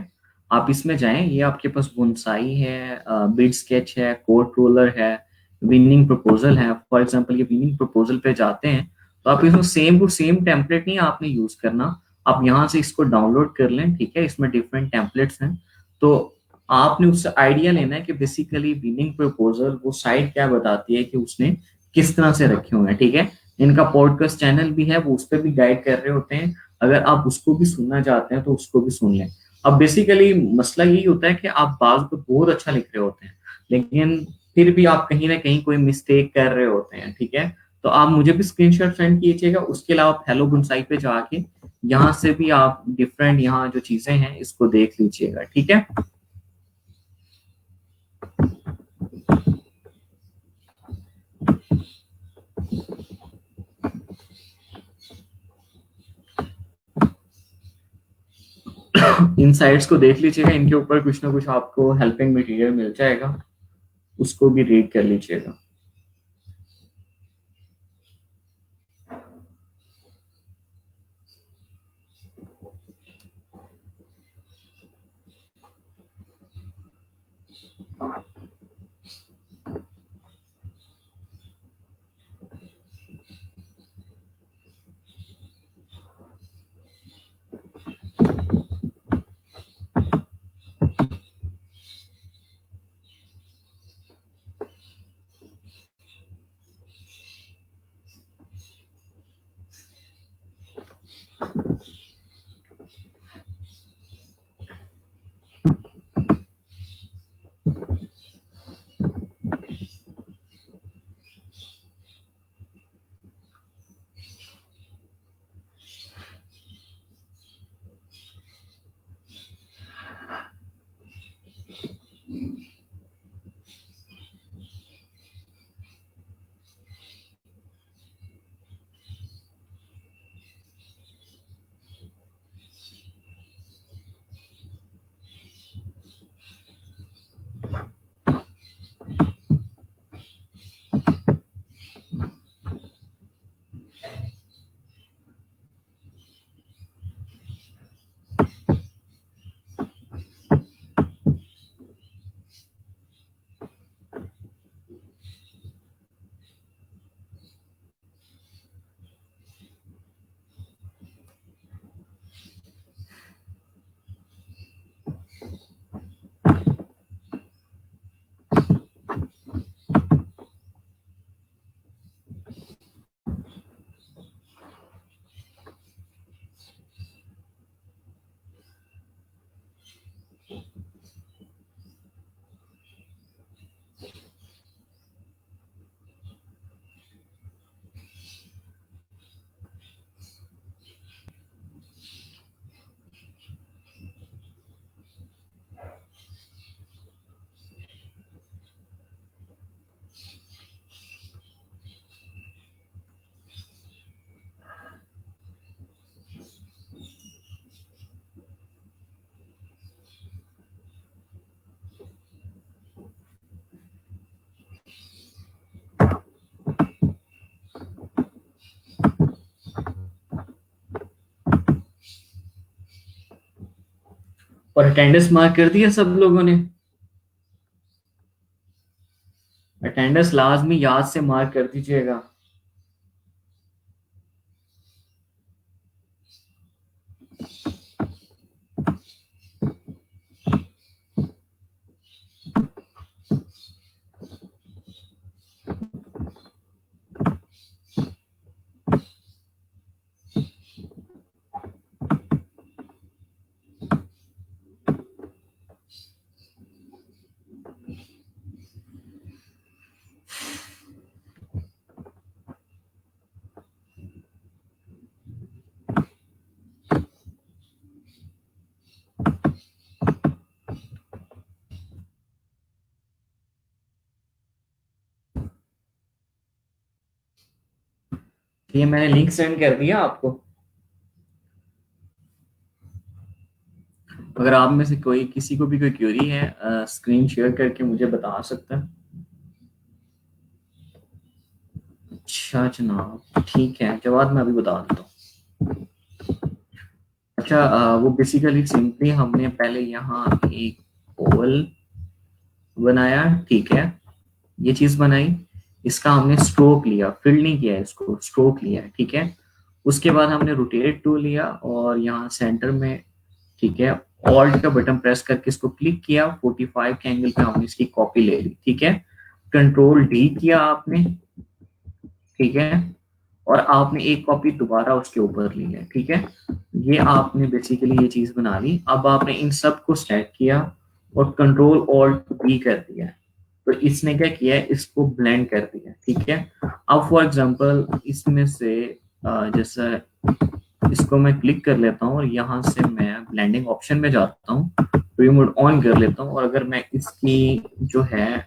A: आप इसमें जाएं, ये आपके पास बोनसाई है, बिड स्केच है, कोड रोलर है, विनिंग प्रपोजल है। फॉर एग्जांपल ये विनिंग प्रपोजल पे जाते हैं तो आप इसमें सेम टू सेम टेम्पलेट नहीं आपने यूज करना, आप यहाँ से इसको डाउनलोड कर लें। ठीक है, इसमें डिफरेंट टेम्पलेट्स हैं, तो आपने उससे आइडिया लेना है कि बेसिकली विनिंग प्रपोजल वो साइट क्या बताती है कि उसने किस तरह से रखे हुए हैं। ठीक है, इनका पॉडकास्ट चैनल भी है, वो उस पर भी गाइड कर रहे होते हैं, अगर आप उसको भी सुनना चाहते हैं तो उसको भी सुन लें। अब बेसिकली मसला यही होता है कि आप बाज को बहुत अच्छा लिख रहे होते हैं, लेकिन फिर भी आप कहीं ना कहीं कोई मिस्टेक कर रहे होते हैं। ठीक है, तो आप मुझे भी स्क्रीनशॉट सेंड कीजिएगा, उसके अलावा आप हेलो गुनसाई पे जाके यहाँ से भी आप डिफरेंट यहाँ जो चीजें हैं इसको देख लीजिएगा। ठीक है, इन साइट्स को देख लीजिएगा, इनके ऊपर कुछ ना कुछ आपको हेल्पिंग मटेरियल मिल जाएगा, उसको भी रीड कर लीजिएगा। और अटेंडेंस मार्क कर दिया सब लोगों ने? अटेंडेंस लाजमी याद से मार्क कर दीजिएगा। ये मैंने लिंक सेंड कर दिया आपको। अगर आप में से कोई किसी को भी कोई क्वेरी है, स्क्रीन शेयर करके मुझे बता सकता है। अच्छा जनाब, ठीक है, जवाब मैं अभी बता देता हूँ। अच्छा, वो बेसिकली सिंपली हमने पहले यहाँ एक ओवल बनाया, ठीक है, ये चीज बनाई। इसका हमने स्ट्रोक लिया, फिल नहीं किया, इसको स्ट्रोक लिया है, ठीक है। उसके बाद हमने रोटेट टूल लिया और यहाँ सेंटर में, ठीक है, ऑल्ट का बटन प्रेस करके इसको क्लिक किया, 45 के एंगल पे हमने इसकी कॉपी ले ली, ठीक है। कंट्रोल डी किया आपने, ठीक है, और आपने एक कॉपी दोबारा उसके ऊपर ली है, ठीक है। ये आपने बेसिकली ये चीज बना ली। अब आपने इन सब को सेलेक्ट किया और कंट्रोल ऑल्ट बी कर दिया। तो इसने क्या किया है, इसको ब्लेंड कर दिया, ठीक है। अब फॉर एग्जांपल इसमें से जैसा इसको मैं क्लिक कर लेता हूँ और यहाँ से मैं ब्लेंडिंग ऑप्शन में जाता हूँ, प्री मोड ऑन कर लेता हूँ, और अगर मैं इसकी जो है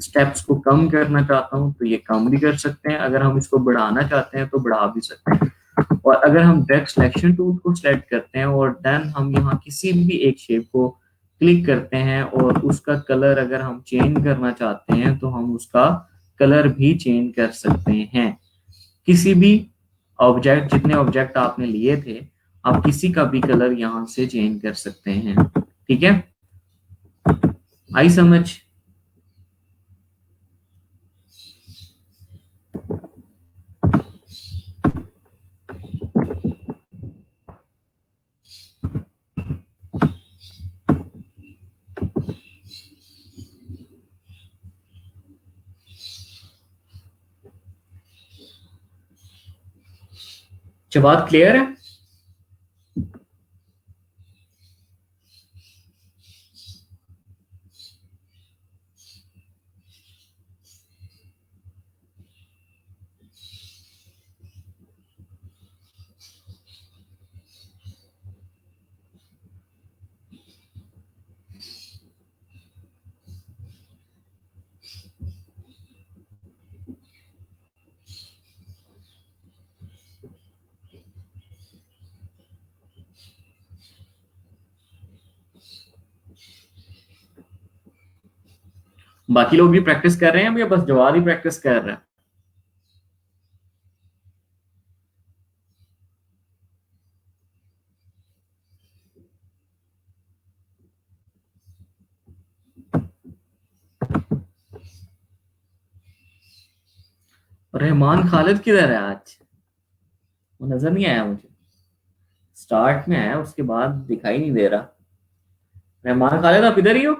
A: स्टेप्स को कम करना चाहता हूँ तो ये कम भी कर सकते हैं, अगर हम इसको बढ़ाना चाहते हैं तो बढ़ा भी सकते हैं। और अगर हम डायरेक्ट सिलेक्शन टूल को सिलेक्ट करते हैं और देन हम यहाँ किसी भी एक शेप को क्लिक करते हैं और उसका कलर अगर हम चेंज करना चाहते हैं तो हम उसका कलर भी चेंज कर सकते हैं। किसी भी ऑब्जेक्ट, जितने ऑब्जेक्ट आपने लिए थे, आप किसी का भी कलर यहाँ से चेंज कर सकते हैं, ठीक है। आई समझ? क्या बात क्लियर है? बाकी लोग भी प्रैक्टिस कर रहे हैं या बस जवाब ही प्रैक्टिस कर रहे हैं? रहमान खालिद किधर है आज? वो नजर नहीं आया मुझे। स्टार्ट में आया, उसके बाद दिखाई नहीं दे रहा। रहमान खालिद, आप इधर ही हो?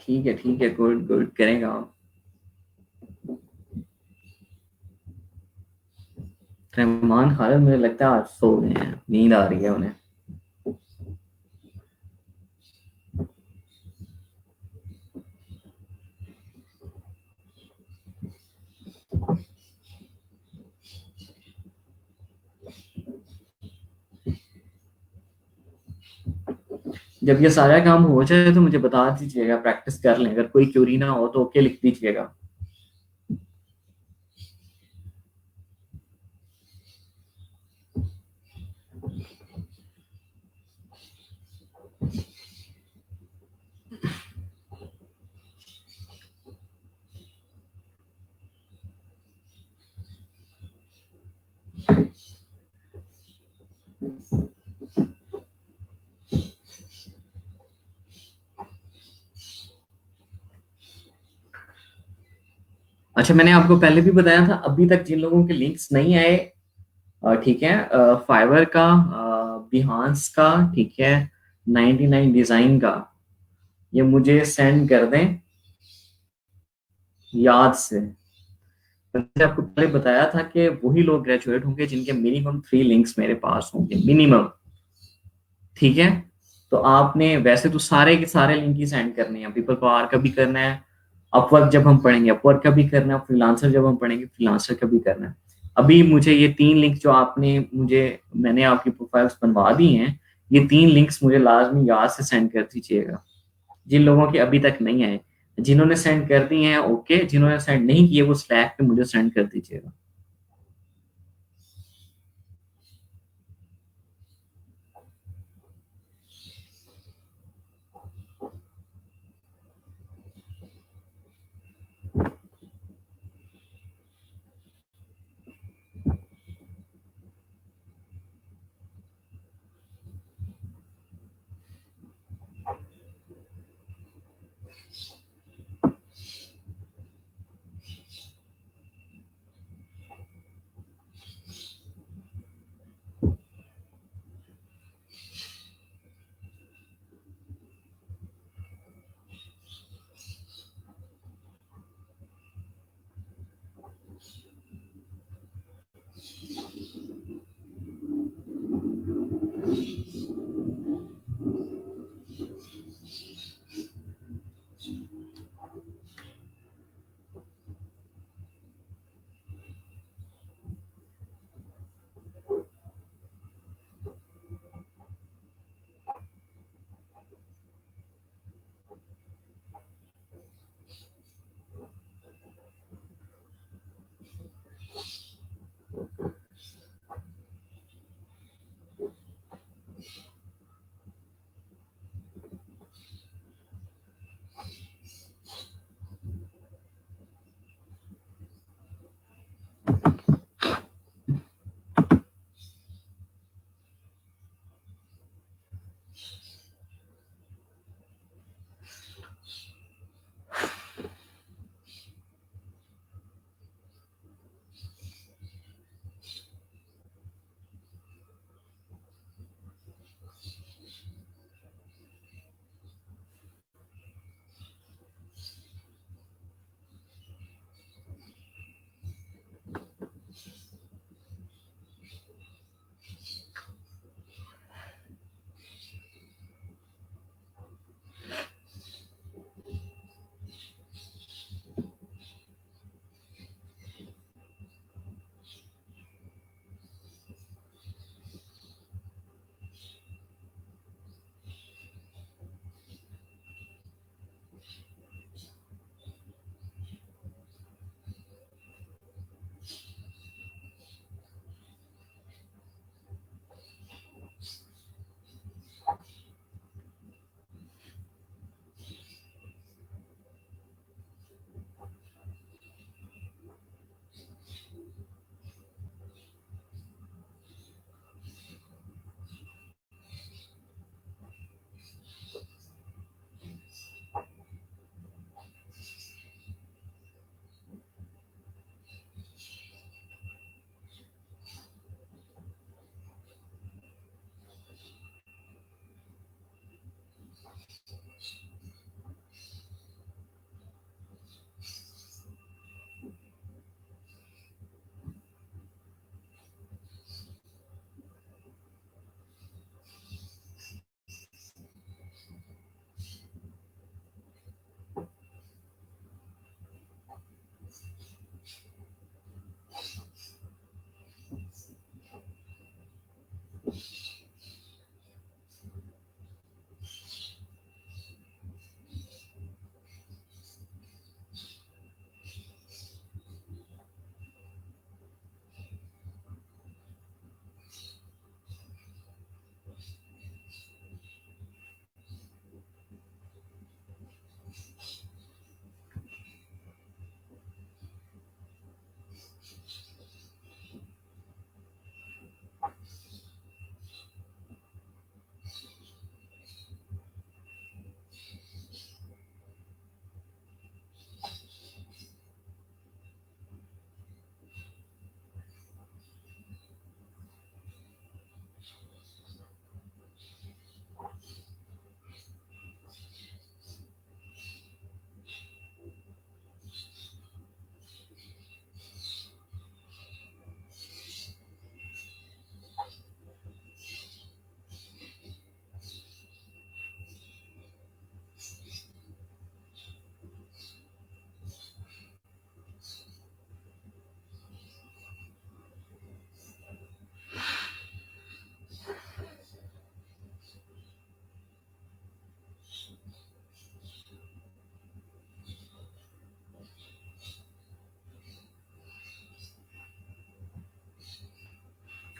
A: ठीक है, गुड गुड, करेंगे आप। रहमान खालिद मुझे लगता है आज सो गए हैं, नींद आ रही है उन्हें। जब ये सारा काम हो जाए तो मुझे बता दीजिएगा, प्रैक्टिस कर लें। अगर कोई क्यूरी ना हो तो ओके लिख दीजिएगा। अच्छा, मैंने आपको पहले भी बताया था, अभी तक जिन लोगों के लिंक्स नहीं आए, ठीक है, फाइवर का, बिहांस का, ठीक है, 99 डिजाइन का, ये मुझे सेंड कर दें याद से। मैंने आपको पहले बताया था कि वही लोग ग्रेजुएट होंगे जिनके मिनिमम 3 लिंक्स मेरे पास होंगे, मिनिमम। ठीक है, तो आपने वैसे तो सारे के सारे लिंक ही सेंड करने हैं। पीपल पावर का भी करना है, अपवर्क जब हम पढ़ेंगे अपवर्क का भी करना है, फ्रीलांसर जब हम पढ़ेंगे फ्रीलांसर का भी करना है। अभी मुझे ये 3 लिंक जो आपने मुझे, मैंने आपकी प्रोफाइल्स बनवा दी हैं, ये 3 लिंक्स मुझे लाजमी याद से सेंड कर दीजिएगा। जिन लोगों के अभी तक नहीं आए, जिन्होंने सेंड कर दी हैं ओके, जिन्होंने सेंड नहीं किए वो स्लैक पे मुझे सेंड कर दीजिएगा।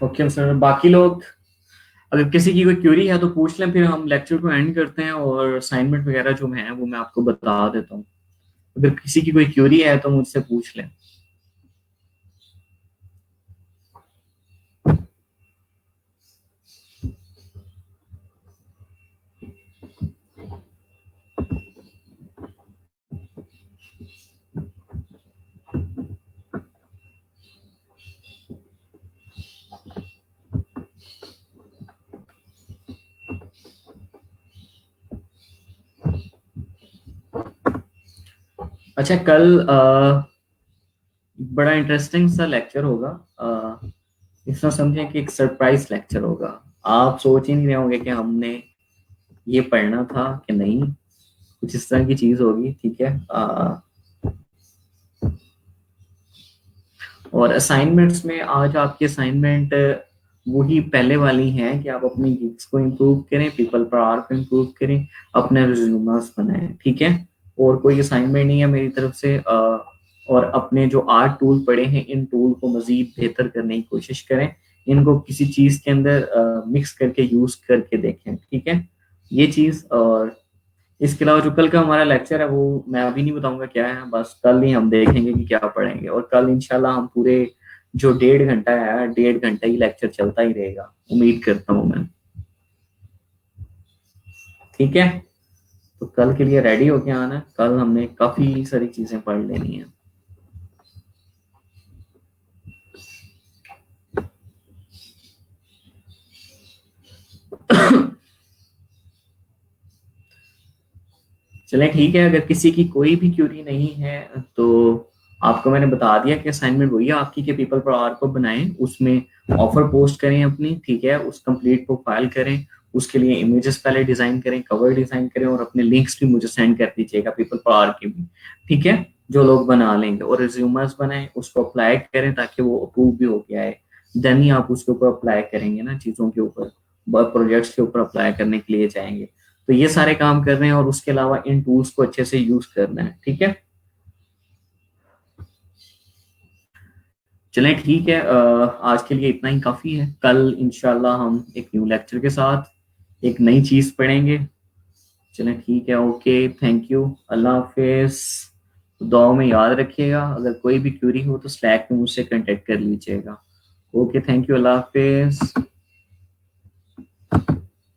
A: ओके सर, बाकी लोग अगर किसी की कोई क्यूरी है तो पूछ लें, फिर हम लेक्चर को एंड करते हैं और असाइनमेंट वगैरह जो है वो मैं आपको बता देता हूँ। अगर किसी की कोई क्यूरी है तो मुझसे पूछ लें। अच्छा, कल बड़ा इंटरेस्टिंग सा लेक्चर होगा। इसमें समझें कि एक सरप्राइज लेक्चर होगा। आप सोच ही नहीं रहे होंगे कि हमने ये पढ़ना था कि नहीं। कुछ इस तरह की चीज होगी, ठीक है। और असाइनमेंट्स में आज आपकी असाइनमेंट वही पहले वाली हैं कि आप अपनी गिग्स को इम्प्रूव करें, पीपल पर आर को इम्प्रूव करें, अपने रिज्यूमर्स बनाएं, ठीक है। और कोई असाइनमेंट नहीं है मेरी तरफ से। और अपने जो आर्ट टूल पड़े हैं इन टूल को मजीद बेहतर करने की कोशिश करें। इनको किसी चीज के अंदर मिक्स करके यूज करके देखें, ठीक है। ये चीज। और इसके अलावा जो कल का हमारा लेक्चर है वो मैं अभी नहीं बताऊंगा क्या है, बस कल ही हम देखेंगे कि क्या पढ़ेंगे। और कल इंशाल्लाह हम पूरे जो 1.5 घंटा है, 1.5 घंटा ही लेक्चर चलता ही रहेगा, उम्मीद करता हूँ मैं। ठीक है, तो कल के लिए रेडी होके आना। कल हमने काफी सारी चीजें पढ़ लेनी है। चलें ठीक है, अगर किसी की कोई भी क्यूरी नहीं है तो आपको मैंने बता दिया कि असाइनमेंट वही है आपकी कि पीपल पर आर को बनाएं, उसमें ऑफर पोस्ट करें अपनी, ठीक है। उस कंप्लीट प्रोफाइल करें, उसके लिए इमेजेस पहले डिजाइन करें, कवर डिजाइन करें, और अपने लिंक्स भी मुझे सेंड कर दीजिएगा पीपल पर आर के भी, ठीक है। जो लोग बना लेंगे, और रिज्यूमर्स बनाएं, उसको अप्लाई करें ताकि वो अप्रूव भी हो गया है। देन ही आप उसके ऊपर अप्लाई करेंगे ना, चीजों के ऊपर, प्रोजेक्ट्स के ऊपर अप्लाई करने के लिए जाएंगे। तो ये सारे काम कर रहे हैं, और उसके अलावा इन टूल्स को अच्छे से यूज करना है, ठीक है। चलें ठीक है, आज के लिए इतना ही काफी है। कल इंशाल्लाह हम एक न्यू लेक्चर के साथ एक नई चीज पढ़ेंगे। चलें ठीक है, ओके, थैंक यू, अल्लाह हाफिज। दुआ में याद रखिएगा, अगर कोई भी क्यूरी हो तो स्लैक में मुझसे कांटेक्ट कर लीजिएगा। Okay, thank you, Allah Hafiz.